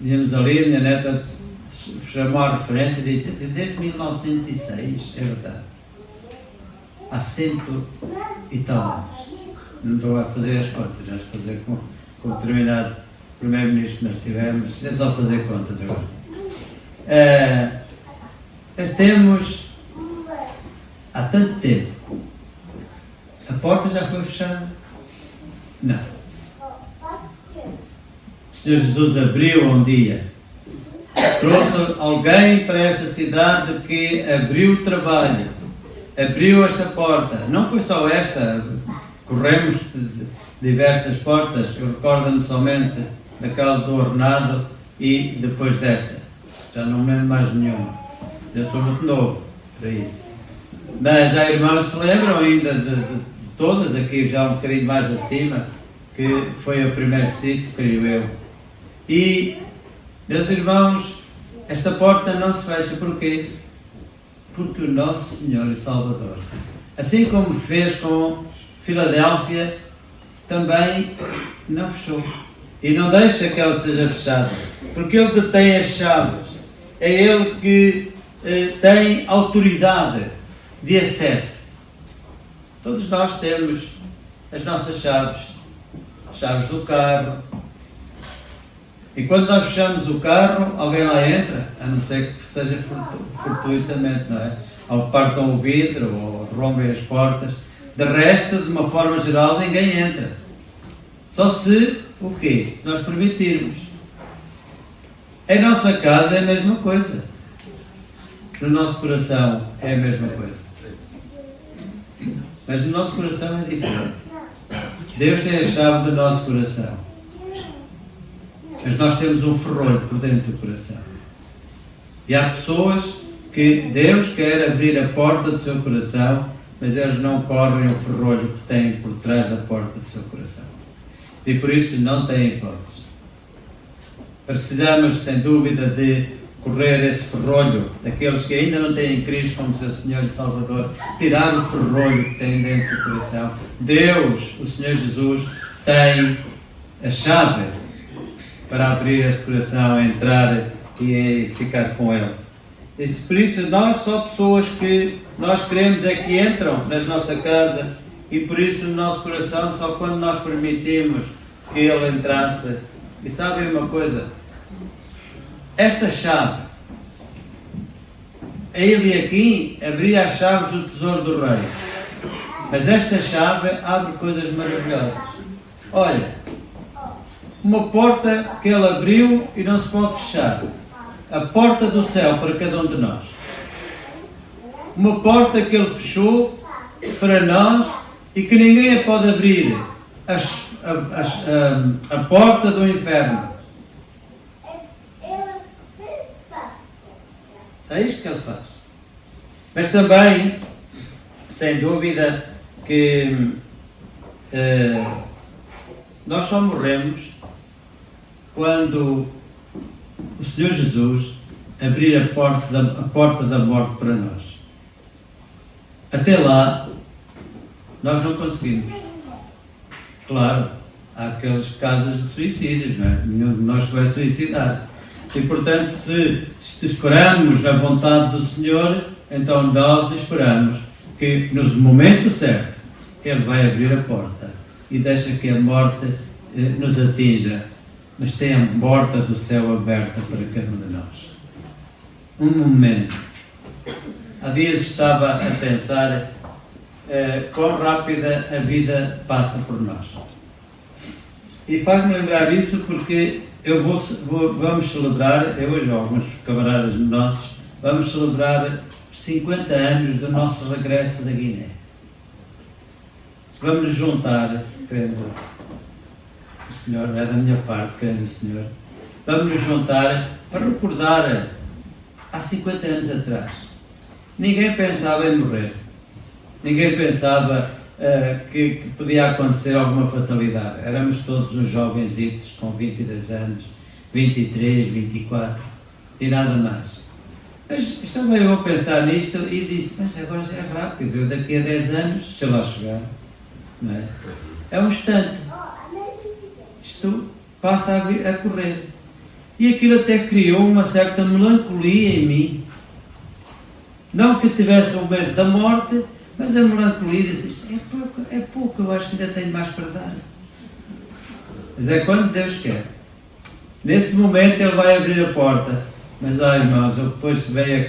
Íamos ali, a minha neta chamou a referência e disse: desde 1906, é verdade. Há 100 e tal anos. Não estou a fazer as contas, vamos fazer com o determinado primeiro-ministro que nós tivemos, é só fazer contas agora. Nós temos há tanto tempo. A porta já foi fechada? Não. O Senhor Jesus abriu um dia, trouxe alguém para esta cidade que abriu o trabalho, abriu esta porta. Não foi só esta, corremos diversas portas. Eu recordo-me somente daquela do Ornado e depois desta. Já não me lembro mais nenhuma. Já sou muito novo para isso. Mas já irmãos se lembram ainda de todas, aqui já um bocadinho mais acima, que foi o primeiro sítio, creio eu. E, meus irmãos, esta porta não se fecha. Porquê? Porque o nosso Senhor e Salvador, assim como fez com Filadélfia, também não fechou. E não deixa que ela seja fechada. Porque Ele detém as chaves. É Ele que tem autoridade de acesso. Todos nós temos as nossas chaves. Chaves do carro. E quando nós fechamos o carro, alguém lá entra, a não ser que seja fortuitamente, não é? Ou partam o vidro, ou rompem as portas. De resto, de uma forma geral, ninguém entra. Só se, o quê? Se nós permitirmos. Em nossa casa é a mesma coisa. No nosso coração é a mesma coisa. Mas no nosso coração é diferente. Deus tem a chave do nosso coração. Mas nós temos um ferrolho por dentro do coração. E há pessoas que Deus quer abrir a porta do seu coração, mas eles não correm o ferrolho que têm por trás da porta do seu coração. E por isso não têm hipótese. Precisamos, sem dúvida, de correr esse ferrolho daqueles que ainda não têm Cristo como seu Senhor e Salvador, tirar o ferrolho que têm dentro do coração. Deus, o Senhor Jesus, tem a chave para abrir esse coração, entrar e ficar com Ele. E por isso nós só pessoas que nós queremos é que entram na nossa casa, e por isso no nosso coração só quando nós permitimos que Ele entrasse. E sabem uma coisa? Esta chave, ele aqui abria as chaves do tesouro do rei, mas esta chave abre coisas maravilhosas. Olha, uma porta que ele abriu e não se pode fechar. A porta do céu para cada um de nós. Uma porta que ele fechou para nós e que ninguém a pode abrir. A porta do inferno. É isto que ele faz. Mas também, sem dúvida, que nós só morremos quando o Senhor Jesus abrir a porta da morte para nós. Até lá, nós não conseguimos. Claro, há aqueles casos de suicídios, não é? Nenhum de nós vai suicidar. E, portanto, se esperamos na vontade do Senhor, então nós esperamos que, no momento certo, Ele vai abrir a porta e deixa que a morte nos atinja, mas tem a porta do céu aberta para cada um de nós. Um momento. Há dias estava a pensar quão rápida a vida passa por nós. E faz-me lembrar isso porque vamos celebrar, eu e alguns camaradas nossos, vamos celebrar 50 anos do nosso regresso da Guiné. Vamos juntar, querendo o Senhor, é da minha parte, querendo o Senhor, vamos nos juntar para recordar há 50 anos atrás. Ninguém pensava em morrer. Ninguém pensava que podia acontecer alguma fatalidade. Éramos todos uns jovenzitos com 22 anos, 23, 24 e nada mais. Mas estava eu a pensar nisto e disse, mas agora já é rápido, eu daqui a 10 anos, se lá chegar, não é? É um instante. Isto passa a correr. E aquilo até criou uma certa melancolia em mim. Não que eu tivesse o medo da morte, mas a melancolia disse, é pouco, eu acho que ainda tenho mais para dar. Mas é quando Deus quer. Nesse momento Ele vai abrir a porta. Mas, irmãos, eu depois veio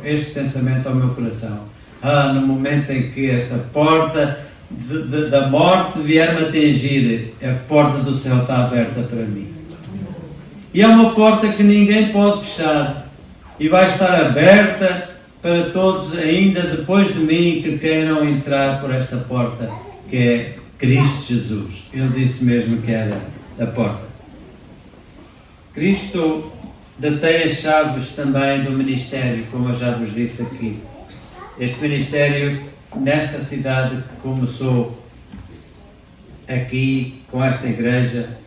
este pensamento ao meu coração. No momento em que esta porta da morte vier-me atingir, a porta do céu está aberta para mim. E é uma porta que ninguém pode fechar. E vai estar aberta para todos, ainda depois de mim, que queiram entrar por esta porta, que é Cristo Jesus. Ele disse mesmo que era a porta. Cristo detém as chaves também do ministério, como eu já vos disse aqui. Este ministério, nesta cidade que começou aqui, com esta igreja,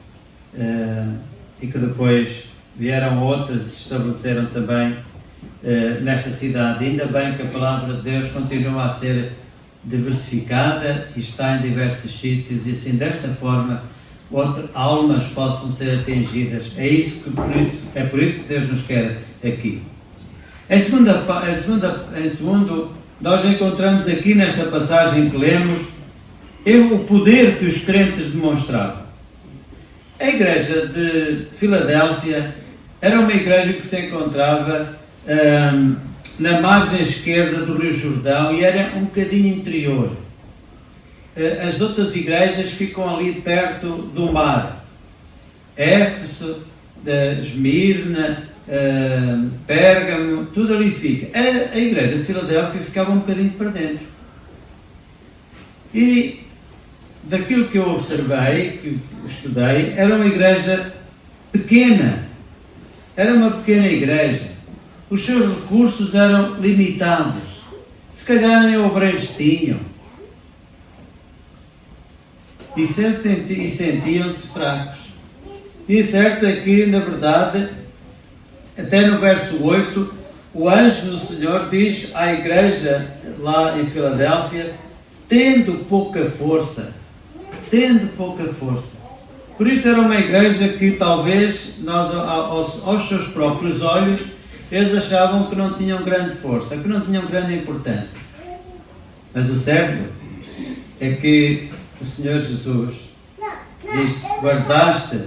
e que depois vieram outras e se estabeleceram também nesta cidade. Ainda bem que a palavra de Deus continua a ser diversificada e está em diversos sítios, e assim, desta forma, outras almas possam ser atingidas. É por isso que Deus nos quer aqui. Em segundo, nós encontramos aqui nesta passagem que lemos o poder que os crentes demonstravam. A igreja de Filadélfia era uma igreja que se encontrava na margem esquerda do Rio Jordão e era um bocadinho interior. As outras igrejas ficam ali perto do mar. Éfeso, Esmirna, Pérgamo, tudo ali fica. A igreja de Filadélfia ficava um bocadinho para dentro. E daquilo que eu observei, que estudei, era uma igreja pequena. Era uma pequena igreja. Os seus recursos eram limitados. Se calhar nem obreiros tinham. E sentiam-se fracos. E certo é que, na verdade, até no verso 8, o anjo do Senhor diz à igreja lá em Filadélfia, tendo pouca força. Por isso era uma igreja que talvez aos seus próprios olhos, eles achavam que não tinham grande força, que não tinham grande importância. Mas o certo é que o Senhor Jesus diz, guardaste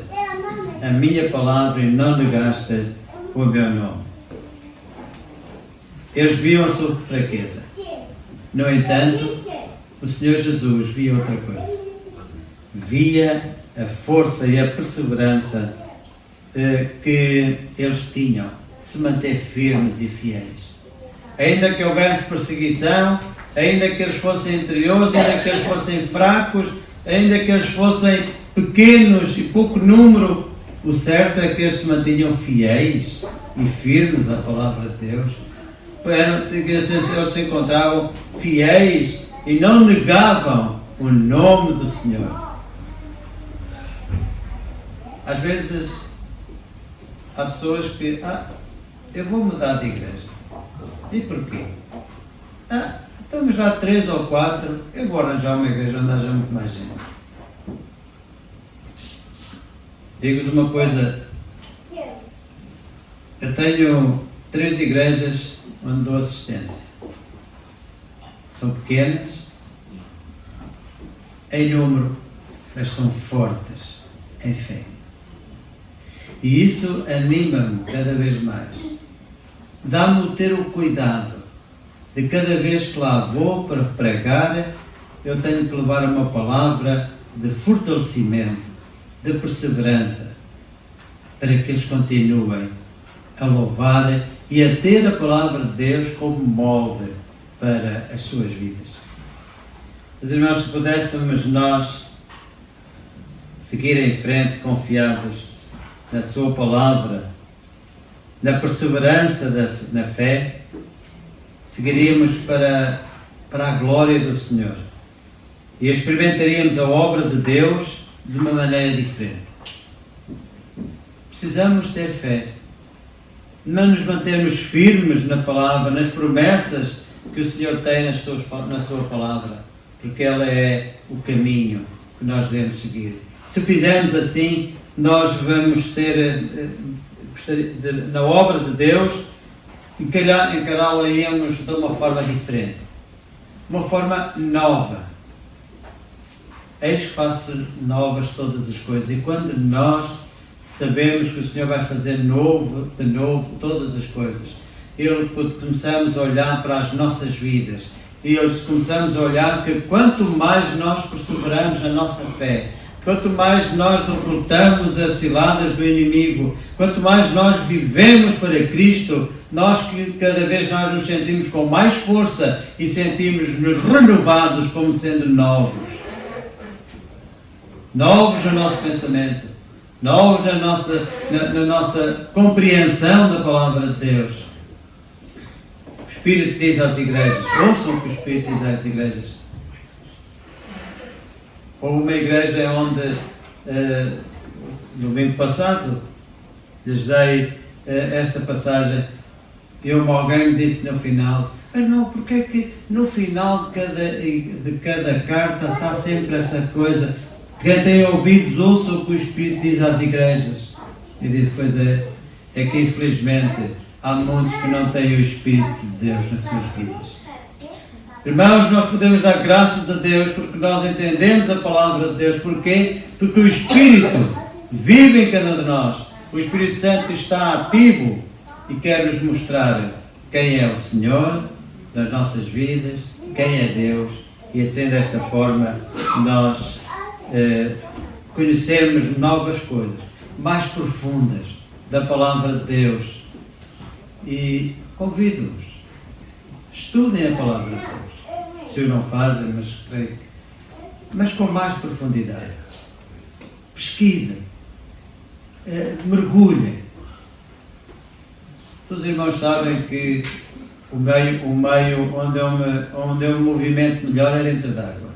a minha palavra e não negaste o meu nome. Eles viam a sua fraqueza. No entanto, o Senhor Jesus via outra coisa. Via a força e a perseverança que eles tinham de se manter firmes e fiéis. Ainda que houvesse perseguição, ainda que eles fossem interiores, ainda que eles fossem fracos, ainda que eles fossem pequenos e pouco número, o certo é que eles se mantinham fiéis e firmes à palavra de Deus. Eles se encontravam fiéis e não negavam o nome do Senhor. Às vezes há pessoas que, eu vou mudar de igreja. E porquê? Estamos lá 3 ou 4, eu vou arranjar uma igreja onde haja muito mais gente. Digo-vos uma coisa, eu tenho 3 igrejas onde dou assistência. São pequenas, em número, mas são fortes em fé. E isso anima-me cada vez mais. Dá-me ter o cuidado de cada vez que lá vou para pregar, eu tenho que levar uma palavra de fortalecimento, de perseverança, para que eles continuem a louvar e a ter a palavra de Deus como molde para as suas vidas. Mas, irmãos, se pudéssemos nós seguir em frente confiados na sua palavra, na perseverança na fé, seguiríamos para a glória do Senhor e experimentaríamos a obra de Deus de uma maneira diferente. Precisamos ter fé, não nos mantermos firmes na palavra, nas promessas que o Senhor tem na sua palavra, porque ela é o caminho que nós devemos seguir. Se o fizermos assim, nós vamos ter, na obra de Deus, encará-la-íamos de uma forma diferente, uma forma nova. Eis que faço novas todas as coisas, e quando nós sabemos que o Senhor vai fazer de novo todas as coisas, quando começamos a olhar para as nossas vidas, e começamos a olhar que quanto mais nós perseveramos na nossa fé, quanto mais nós derrotamos as ciladas do inimigo, quanto mais nós vivemos para Cristo, cada vez nós nos sentimos com mais força e sentimos-nos renovados como sendo novos. Novos no nosso pensamento, novos na nossa compreensão da palavra de Deus. O Espírito diz às igrejas, ouçam o que o Espírito diz às igrejas. Houve uma igreja onde, no domingo passado, lhes dei esta passagem, e alguém me disse no final, não, porque é que no final de cada carta está sempre esta coisa, quem tem ouvidos ouça o que o Espírito diz às igrejas. E disse, pois é que infelizmente há muitos que não têm o Espírito de Deus nas suas vidas. Irmãos, nós podemos dar graças a Deus porque nós entendemos a palavra de Deus. Porquê? Porque o Espírito vive em cada um de nós. O Espírito Santo está ativo e quer nos mostrar quem é o Senhor das nossas vidas, quem é Deus, e assim desta forma nós conhecermos novas coisas, mais profundas da palavra de Deus. E convido-vos, estudem a palavra de Deus. Se o não fazem, mas creio que... Mas com mais profundidade. Pesquisem. Mergulhem. Todos os irmãos sabem que o meio onde eu me movimento melhor é dentro d'água.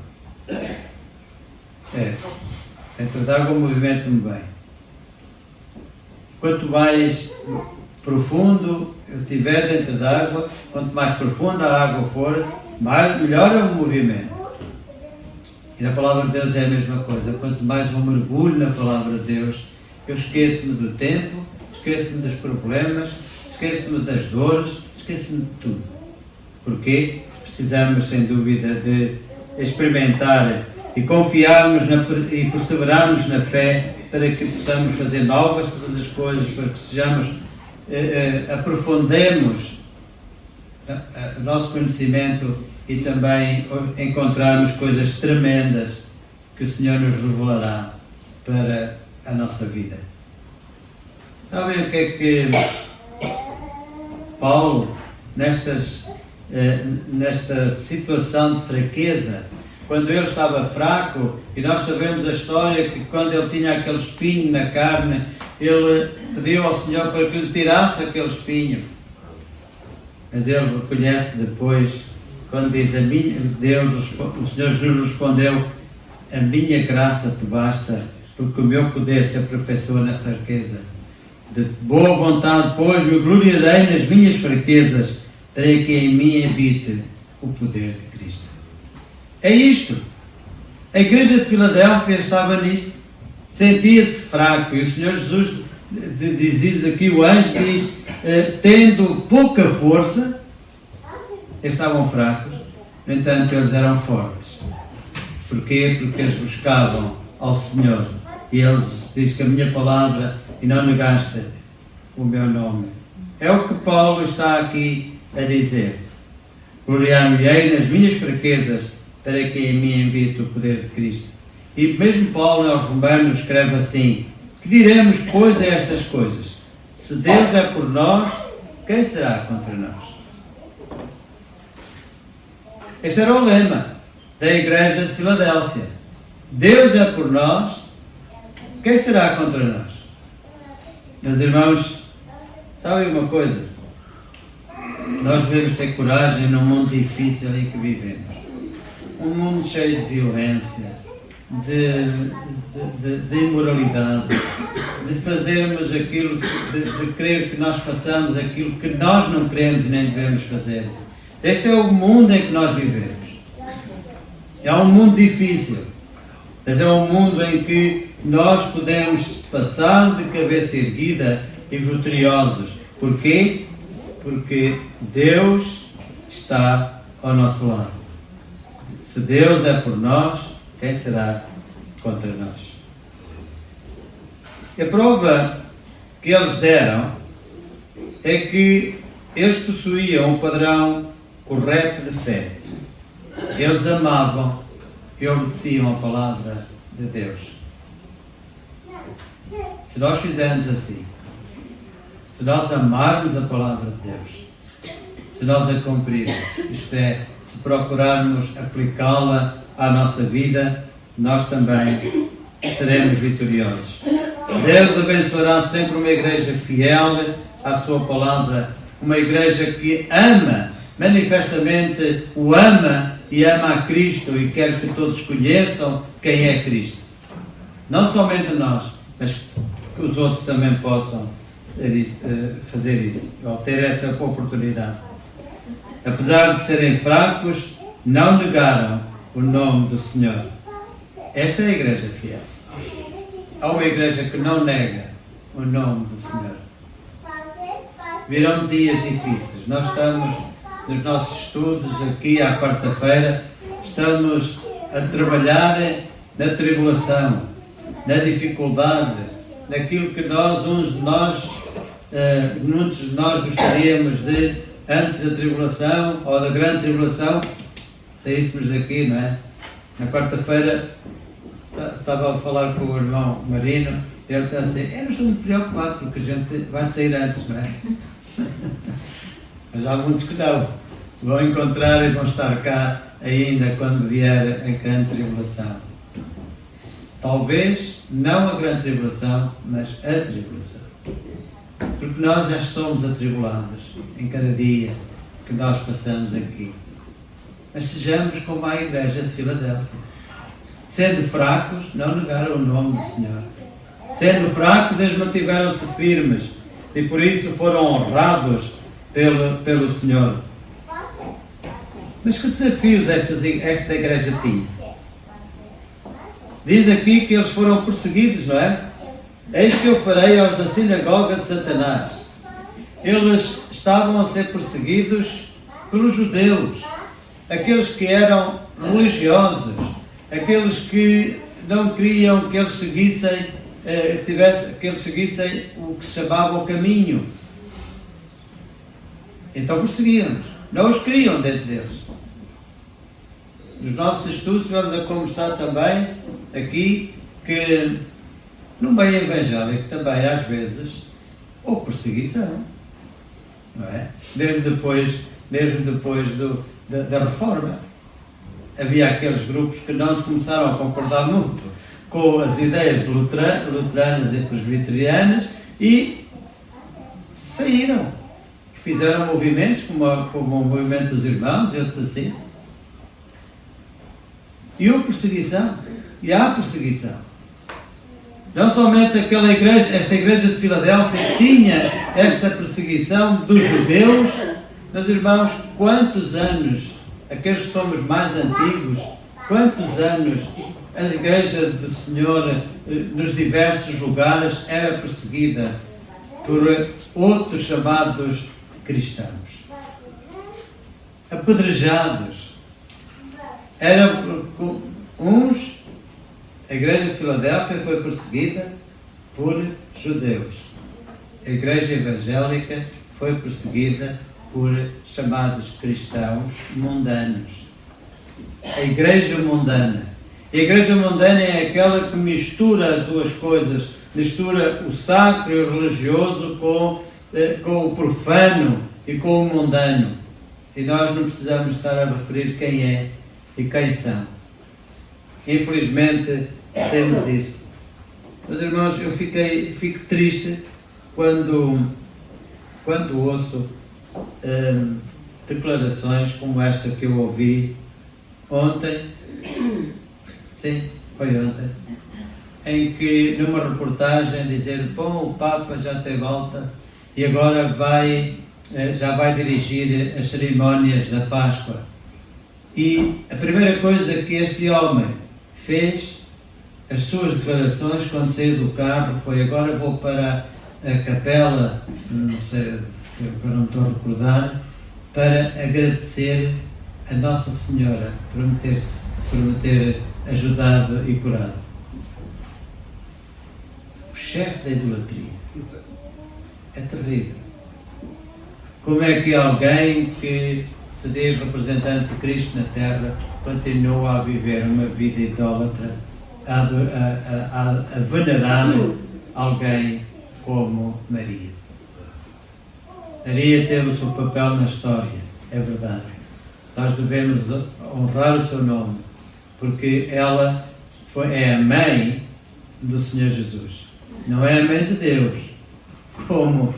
Dentro d'água eu movimento-me bem. Quanto mais profundo eu estiver dentro d'água, quanto mais profunda a água for, melhor é o movimento. E na palavra de Deus é a mesma coisa. Quanto mais eu mergulho na palavra de Deus, eu esqueço-me do tempo, esqueço-me dos problemas, esqueço-me das dores, esqueço-me de tudo. Porquê? Precisamos, sem dúvida, de experimentar e confiarmos e perseverarmos na fé para que possamos fazer novas todas as coisas, para que sejamos, aprofundemos o nosso conhecimento e também encontrarmos coisas tremendas que o Senhor nos revelará para a nossa vida. Sabem o que é que Paulo, nesta situação de fraqueza, quando ele estava fraco, e nós sabemos a história que quando ele tinha aquele espinho na carne, ele pediu ao Senhor para que lhe tirasse aquele espinho. Mas ele reconhece depois, quando diz, o Senhor Jesus respondeu, a minha graça te basta, porque o meu poder se aperfeiçoa na fraqueza. De boa vontade, pois, me gloriarei nas minhas fraquezas, para que em mim habite o poder de Cristo. É isto. A igreja de Filadélfia estava nisto. Sentia-se fraco. E o Senhor Jesus diz aqui, o anjo diz, tendo pouca força, eles estavam fracos, no entanto eles eram fortes. Porquê? Porque eles buscavam ao Senhor. E eles diz que a minha palavra, e não negaste o meu nome. É o que Paulo está aqui a dizer. Gloriar-me-ei nas minhas fraquezas, para que em mim habite o poder de Cristo. E mesmo Paulo aos Romanos escreve assim, que diremos, pois, a estas coisas? Se Deus é por nós, quem será contra nós? Este era o lema da igreja de Filadélfia. Deus é por nós, quem será contra nós? Meus irmãos, sabem uma coisa? Nós devemos ter coragem num mundo difícil em que vivemos. Um mundo cheio de violência, de imoralidade, de fazermos aquilo, de crer que nós façamos aquilo que nós não queremos e nem devemos fazer. Este é o mundo em que nós vivemos. É um mundo difícil, mas é um mundo em que nós podemos passar de cabeça erguida e vitoriosos. Porquê? Porque Deus está ao nosso lado. Se Deus é por nós, quem será contra nós? A prova que eles deram é que eles possuíam um padrão correto de fé. Eles amavam e obedeciam a palavra de Deus. Se nós fizermos assim, se nós amarmos a palavra de Deus, se nós a cumprirmos, isto é, se procurarmos aplicá-la à nossa vida, nós também seremos vitoriosos. Deus abençoará sempre uma igreja fiel à sua palavra, uma igreja que ama, manifestamente o ama e ama a Cristo e quer que todos conheçam quem é Cristo. Não somente nós, mas que os outros também possam fazer isso, ou ter essa oportunidade. Apesar de serem fracos, não negaram o nome do Senhor. Esta é a igreja fiel. Há uma igreja que não nega o nome do Senhor. Virão dias difíceis. Nós estamos nos nossos estudos aqui à quarta-feira, estamos a trabalhar na tribulação, na dificuldade, naquilo que muitos de nós gostaríamos de, antes da tribulação ou da grande tribulação, saíssemos daqui, não é? Na quarta-feira estava a falar com o irmão Marino, e ele está assim, eu não estou muito preocupado porque a gente vai sair antes, não é? Mas há muitos que não. Vão encontrar e vão estar cá ainda quando vier a grande tribulação. Talvez não a grande tribulação, mas a tribulação. Porque nós já somos atribulados em cada dia que nós passamos aqui. Mas sejamos como a igreja de Filadélfia. Sendo fracos, não negaram o nome do Senhor. Sendo fracos, eles mantiveram-se firmes e por isso foram honrados pelo Senhor. Mas que desafios esta igreja tinha? Diz aqui que eles foram perseguidos, não é? Eis que eu farei aos da sinagoga de Satanás. Eles estavam a ser perseguidos pelos judeus, aqueles que eram religiosos, aqueles que não queriam que eles seguissem, o que se chamava o caminho. Então perseguiam-nos. Não os queriam dentro deles. Nos nossos estudos vamos a conversar também aqui que no meio evangélico também às vezes houve perseguição, não é? Mesmo depois da reforma. Havia aqueles grupos que não começaram a concordar muito com as ideias luteranas e presbiterianas e saíram. Fizeram movimentos como o movimento dos irmãos e outros assim. E houve perseguição. E há perseguição. Não somente esta igreja de Filadélfia tinha esta perseguição dos judeus, meus irmãos, quantos anos, aqueles que somos mais antigos, quantos anos a igreja do Senhor nos diversos lugares era perseguida por outros chamados cristãos, apedrejados. A igreja de Filadélfia foi perseguida por judeus. A igreja evangélica foi perseguida por chamados cristãos mundanos. A igreja mundana. A igreja mundana é aquela que mistura as duas coisas, mistura o sacro e o religioso com o profano e com o mundano. E nós não precisamos estar a referir quem é e quem são. Infelizmente temos isso. Meus irmãos, eu fico triste quando ouço declarações como esta que eu ouvi ontem, sim, foi ontem, em que numa reportagem dizer, bom, o Papa já teve alta e agora já vai dirigir as cerimónias da Páscoa. E a primeira coisa que este homem fez, as suas declarações quando saiu do carro, foi: agora vou para a capela, não sei, agora não estou a recordar, para agradecer a Nossa Senhora por me ter ajudado e curado. O chefe da idolatria. É terrível. Como é que alguém que se diz representante de Cristo na Terra continua a viver uma vida idólatra, a venerar alguém como Maria? Maria teve o seu papel na história, é verdade. Nós devemos honrar o seu nome, porque ela é a mãe do Senhor Jesus. Não é a mãe de Deus, como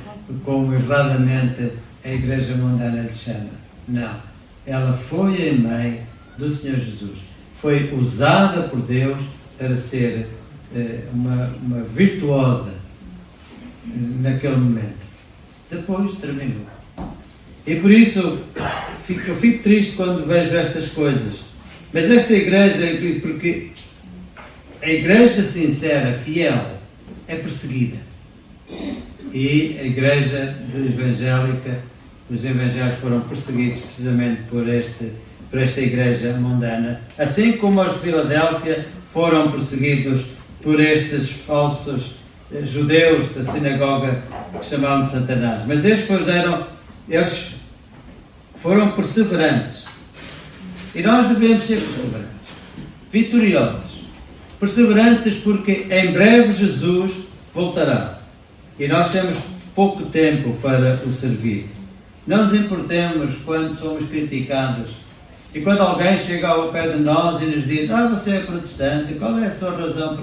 erradamente a Igreja Mundana lhe chama. Não. Ela foi a mãe do Senhor Jesus. Foi usada por Deus para ser uma virtuosa naquele momento. Depois terminou. E por isso eu fico triste quando vejo estas coisas. Mas esta igreja, porque a igreja sincera, fiel, é perseguida. E a igreja evangélica, os evangélicos foram perseguidos precisamente por esta igreja mundana, assim como os de Filadélfia foram perseguidos por estes falsos judeus da sinagoga que chamavam de Satanás. Mas eles foram perseverantes. E nós devemos ser perseverantes, vitoriosos. Perseverantes porque em breve Jesus voltará. E nós temos pouco tempo para o servir. Não nos importemos quando somos criticados. E quando alguém chega ao pé de nós e nos diz: você é protestante, qual é a sua razão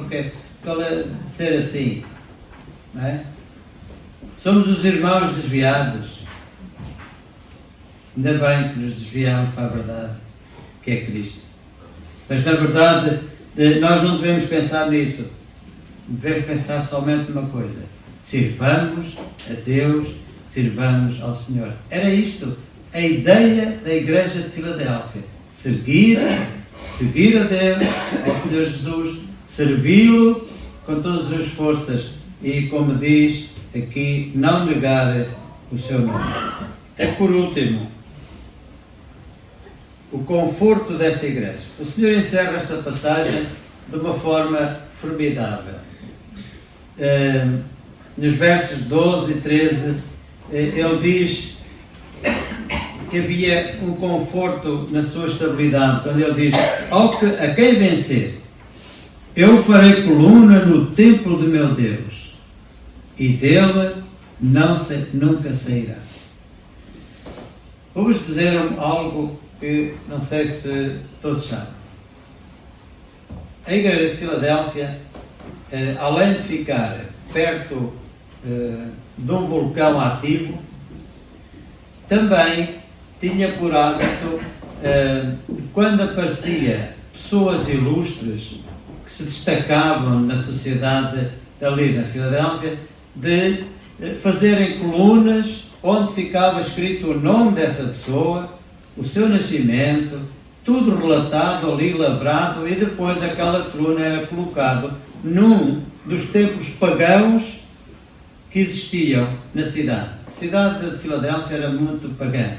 qual é de ser assim? Não é? Somos os irmãos desviados. Ainda bem que nos desviamos para a verdade, que é Cristo. Mas na verdade, nós não devemos pensar nisso. Devemos pensar somente numa coisa: sirvamos a Deus, sirvamos ao Senhor. Era isto a ideia da Igreja de Filadélfia: seguir a Deus, ao Senhor Jesus, servi-lo com todas as forças e, como diz aqui, não negar o seu nome. É por último, o conforto desta igreja. O Senhor encerra esta passagem de uma forma formidável. Nos versos 12 e 13, ele diz que havia um conforto na sua estabilidade, quando ele diz: a quem vencer, eu farei coluna no templo de meu Deus, e dele nunca sairá. Vou-vos dizer algo que não sei se todos sabem. A Igreja de Filadélfia, além de ficar perto de um vulcão ativo, também tinha por hábito, quando aparecia pessoas ilustres que se destacavam na sociedade ali na Filadélfia, de fazerem colunas onde ficava escrito o nome dessa pessoa, o seu nascimento, tudo relatado ali, lavrado, e depois aquela coluna era colocada num dos templos pagãos que existiam na cidade. A cidade de Filadélfia era muito pagã.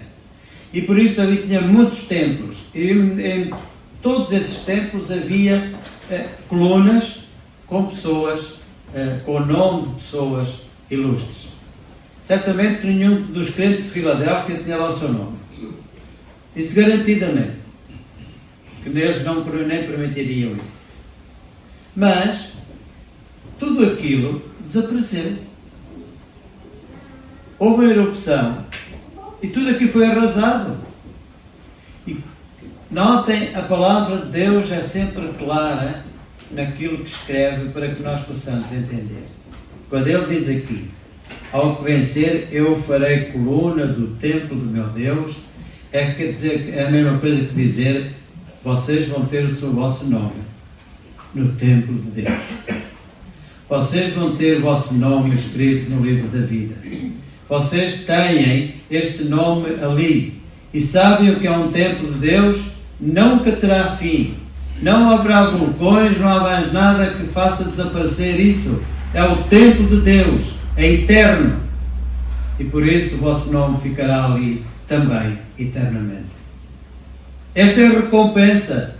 E por isso ali tinha muitos templos. E em todos esses templos havia colunas com pessoas, com o nome de pessoas ilustres. Certamente que nenhum dos crentes de Filadélfia tinha lá o seu nome. Disse garantidamente que eles nem permitiriam isso. Mas tudo aquilo desapareceu. Houve uma erupção e tudo aquilo foi arrasado. E notem, a palavra de Deus é sempre clara naquilo que escreve para que nós possamos entender. Quando ele diz aqui: ao que vencer, eu farei coluna do templo do meu Deus. Quer dizer, é a mesma coisa que dizer, vocês vão ter o vosso nome no templo de Deus. Vocês vão ter o vosso nome escrito no livro da vida. Vocês têm este nome ali. E sabem o que é um templo de Deus? Nunca terá fim. Não haverá vulcões, não há mais nada que faça desaparecer isso. É o templo de Deus. É eterno. E por isso o vosso nome ficará ali também, eternamente. Esta é a recompensa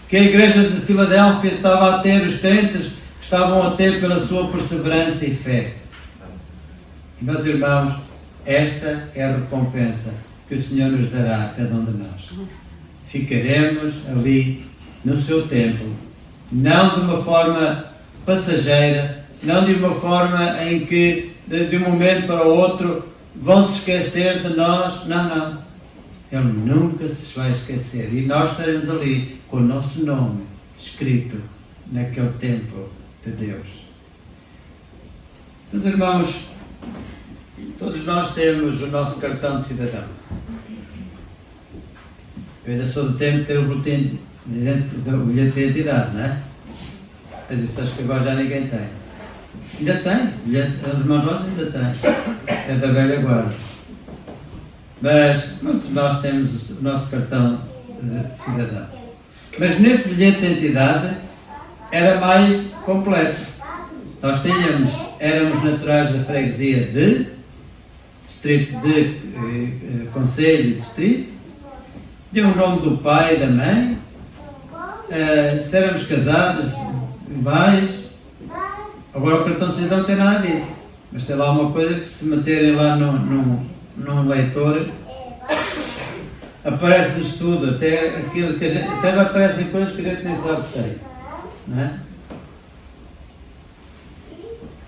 que a igreja de Filadélfia estava a ter, os crentes que estavam a ter pela sua perseverança e fé. E, meus irmãos, esta é a recompensa que o Senhor nos dará a cada um de nós. Ficaremos ali no seu templo, não de uma forma passageira, não de uma forma em que de um momento para o outro vão se esquecer de nós. Não. Ele nunca se vai esquecer. E nós estaremos ali com o nosso nome escrito naquele templo de Deus. Meus irmãos, todos nós temos o nosso cartão de cidadão. Eu ainda sou do tempo de ter o bilhete de identidade, não é? Mas isso acho que agora já ninguém tem. Ainda tem, o irmão Rosa ainda tem. É da velha guarda. Mas muitos de nós temos o nosso cartão de cidadão. Mas nesse bilhete de identidade era mais completo. Nós éramos naturais da freguesia de distrito de concelho e distrito, tinha o nome do pai e da mãe, se éramos casados, mais. Agora o cartão de cidadão não tem nada disso, mas tem lá uma coisa que se meterem lá num leitor, aparece-nos tudo, até aquilo que até aparecem coisas que a gente nem sabe que tem, não é?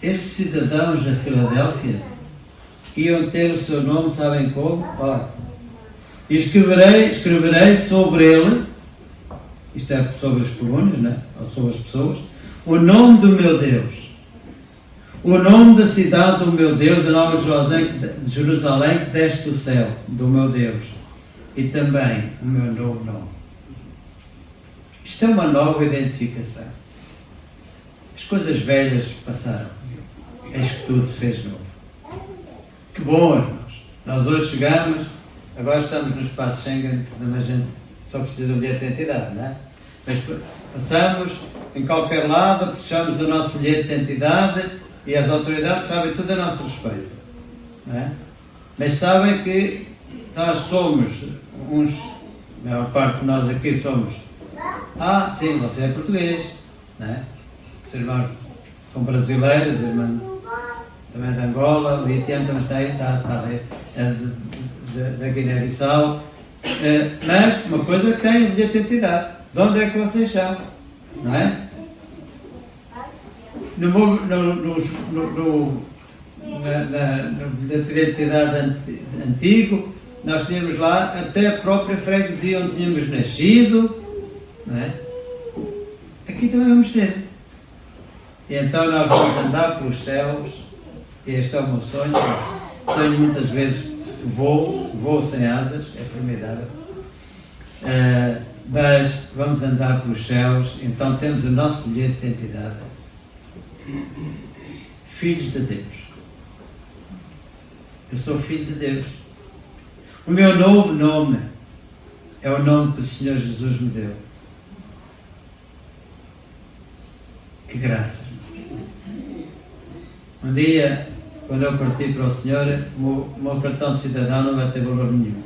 Estes cidadãos da Filadélfia iam ter o seu nome, sabem como? Olha, e escreverei sobre ele, isto é sobre as colunas, né? Ou sobre as pessoas, o nome do meu Deus, o nome da cidade do meu Deus, a nova Jerusalém que desce do céu, do meu Deus, e também o meu novo nome. Isto é uma nova identificação. As coisas velhas passaram, eis que tudo se fez novo. Que bom, irmãos! Nós hoje chegamos, agora estamos no espaço Schengen, a gente só precisa de um bilhete de identidade, não é? Mas passamos em qualquer lado, precisamos do nosso bilhete de identidade e as autoridades sabem tudo a nosso respeito, não é? Mas sabem que nós somos a maior parte de nós aqui somos, sim, você é português, não é? Os irmãos são brasileiros, os irmãos também de Angola, o Etienne também está aí, da Guiné-Bissau, mas uma coisa que tem bilhete de identidade, de onde é que vocês são, não é? No bilhete de identidade antigo, nós tínhamos lá até a própria freguesia onde tínhamos nascido, não é? Aqui também vamos ter. E então nós vamos andar pelos céus, e este é o meu sonho. Sonho muitas vezes, voo sem asas, é formidável. Mas vamos andar pelos céus, então temos o nosso bilhete de identidade. Filhos de Deus. Eu sou filho de Deus. O meu novo nome é o nome que o Senhor Jesus me deu. Que graça! Um dia, quando eu partir para o Senhor, o meu cartão de cidadão não vai ter valor nenhum.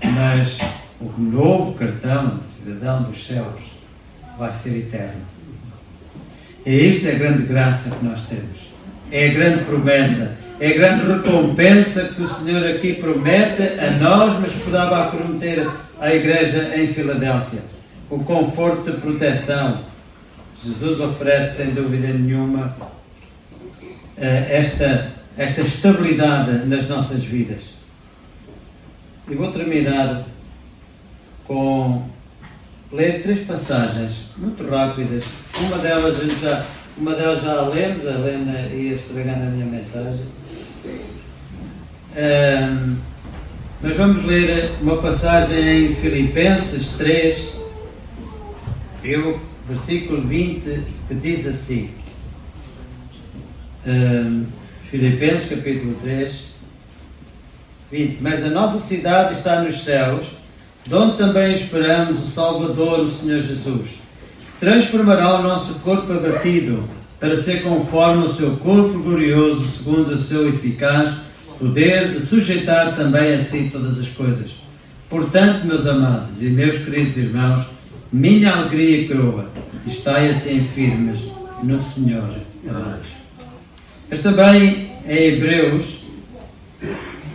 Mas o novo cartão de cidadão dos céus vai ser eterno. E esta é a grande graça que nós temos. É a grande promessa. É a grande recompensa que o Senhor aqui promete a nós, mas que dava a prometer à igreja em Filadélfia. O conforto de proteção. Jesus oferece, sem dúvida nenhuma, esta estabilidade nas nossas vidas. E vou terminar com ler 3 passagens muito rápidas. Uma delas a gente Uma delas já a lemos, a Helena ia estragando a minha mensagem. Mas vamos ler uma passagem em Filipenses 3, versículo 20, que diz assim. Filipenses capítulo 3, 20. Mas a nossa cidade está nos céus, de onde também esperamos o Salvador, o Senhor Jesus, que transformará o nosso corpo abatido para ser conforme o seu corpo glorioso, segundo o seu eficaz poder de sujeitar também a si todas as coisas. Portanto, meus amados e meus queridos irmãos, minha alegria e coroa, estai assim firmes no Senhor, amados. Mas também em Hebreus,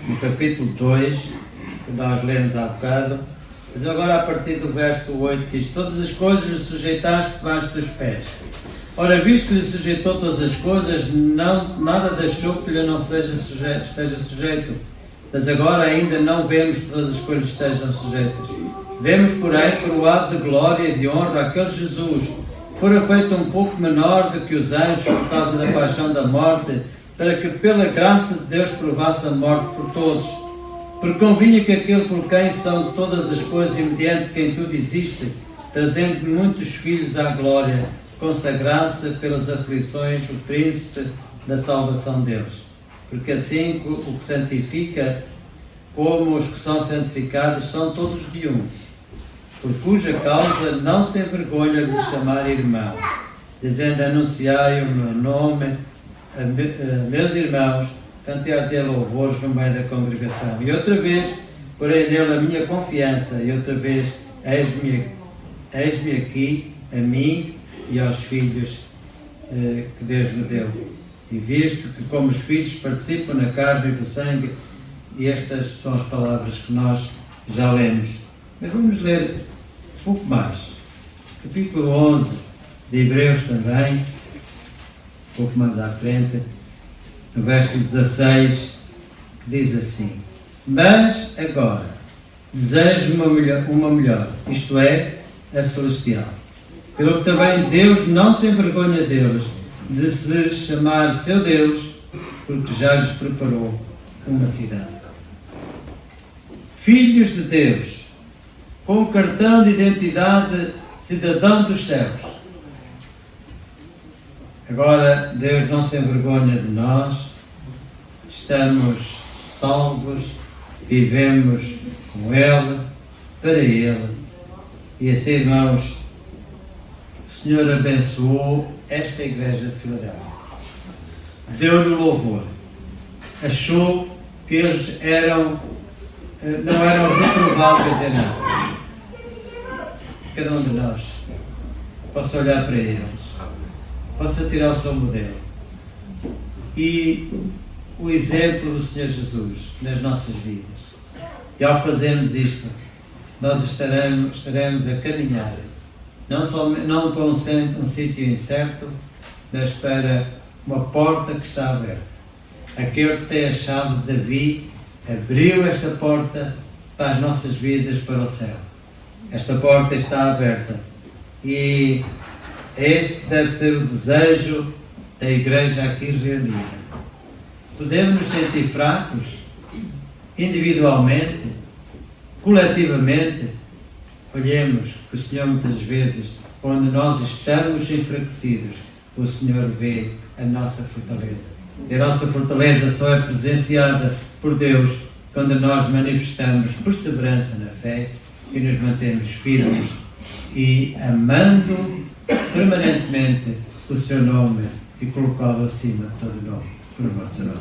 no capítulo 2, que nós lemos há bocado, mas agora a partir do verso 8 diz: todas as coisas lhe sujeitaste debaixo dos pés. Ora, visto que lhe sujeitou todas as coisas, nada deixou que lhe não esteja sujeito. Mas agora ainda não vemos que todas as coisas estejam sujeitas. Vemos, porém, coroado de glória e de honra aquele Jesus, que fora feito um pouco menor do que os anjos por causa da paixão da morte, para que pela graça de Deus provasse a morte por todos. Porque convinha que aquele por quem são todas as coisas e mediante quem tudo existe, trazendo muitos filhos à glória, consagrasse pelas aflições o príncipe da salvação deles. Porque assim o que santifica, como os que são santificados, são todos de um, por cuja causa não se envergonha de chamar irmão, dizendo: anunciai o meu nome a meus irmãos, cantai louvores no meio da congregação. E outra vez, porém nele a minha confiança, e outra vez, eis-me aqui, a mim e aos filhos que Deus me deu. E visto que como os filhos participam na carne e do sangue, e estas são as palavras que nós já lemos. Mas vamos ler um pouco mais. Capítulo 11 de Hebreus também, um pouco mais à frente, no verso 16, que diz assim: mas agora desejo uma melhor, isto é, a celestial. Pelo que também Deus não se envergonha deles, de se chamar seu Deus, porque já lhes preparou uma cidade. Filhos de Deus, com o cartão de identidade cidadão dos céus. Agora Deus não se envergonha de nós, estamos salvos, vivemos com Ele, para Ele. E assim, irmãos, o Senhor abençoou esta igreja de Filadélfia. Deu-lhe louvor. Achou que eles não eram reprováveis em nada. Cada um de nós possa olhar para eles, possa tirar o seu modelo e o exemplo do Senhor Jesus nas nossas vidas. E ao fazermos isto, nós estaremos a caminhar não para um sítio incerto, mas para uma porta que está aberta. Aquele que tem a chave de Davi abriu esta porta para as nossas vidas, para o céu. Esta porta está aberta e este deve ser o desejo da igreja aqui reunida. Podemos nos sentir fracos, individualmente, coletivamente. Olhemos que o Senhor muitas vezes, quando nós estamos enfraquecidos, o Senhor vê a nossa fortaleza. E a nossa fortaleza só é presenciada por Deus quando nós manifestamos perseverança na fé e nos mantemos firmes e amando permanentemente o seu nome e colocá-lo acima de todo nome. Por amor de Senhor.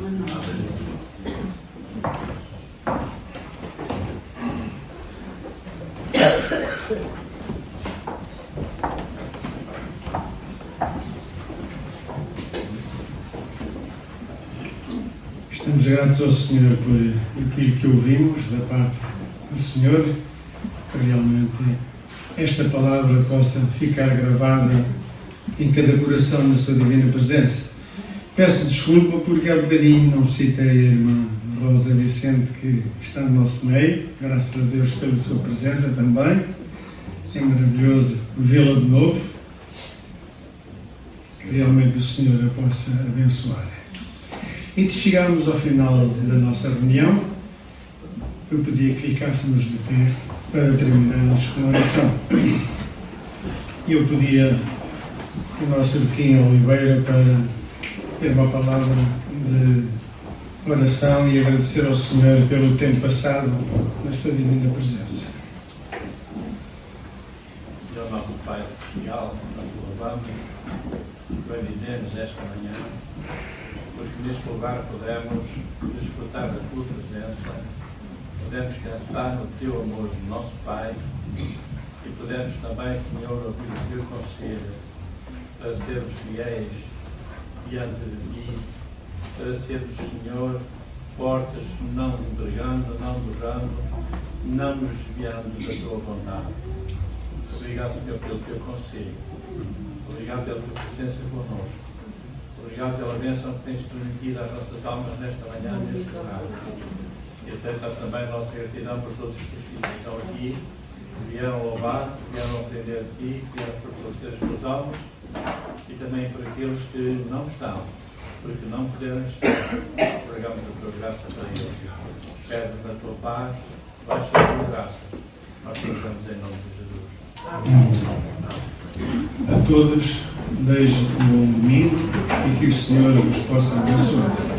Estamos gratos ao Senhor por aquilo que ouvimos da parte do Senhor, que realmente esta palavra possa ficar gravada em cada coração na sua divina presença. Peço desculpa porque há bocadinho não citei a irmã Rosa Vicente, que está no nosso meio, graças a Deus pela sua presença também. É maravilhoso vê-la de novo. realmente o Senhor a possa abençoar. E chegámos ao final da nossa reunião. Eu pedia que ficássemos de pé para terminarmos com a oração. E eu pedia o nosso Joaquim Oliveira para ter uma palavra de oração e agradecer ao Senhor pelo tempo passado nesta divina presença. Senhor nosso Pai Celestial, nós te louvamos e bendizemos esta manhã, porque neste lugar podemos desfrutar da tua presença, podemos pensar no teu amor do nosso Pai e podemos também, Senhor, ouvir o teu conselho para sermos fiéis diante de ti, para sermos, Senhor, fortes, não entregando, não durando, não nos desviando da tua vontade. Obrigado, Senhor, pelo teu conselho. Obrigado pela tua presença connosco. Obrigado pela bênção que tens prometido às nossas almas nesta manhã, neste lugar. E aceita também a nossa gratidão por todos os teus filhos que estão aqui, que vieram louvar, que vieram aprender de ti, que vieram fortalecer as suas almas, e também por aqueles que não estão, porque não puderam estar. Pregamos a tua graça para eles. Pede na tua paz, baixa a tua graça. Nós pregamos em nome de Jesus. A todos, desejo um bom domingo e que o Senhor vos possa abençoar.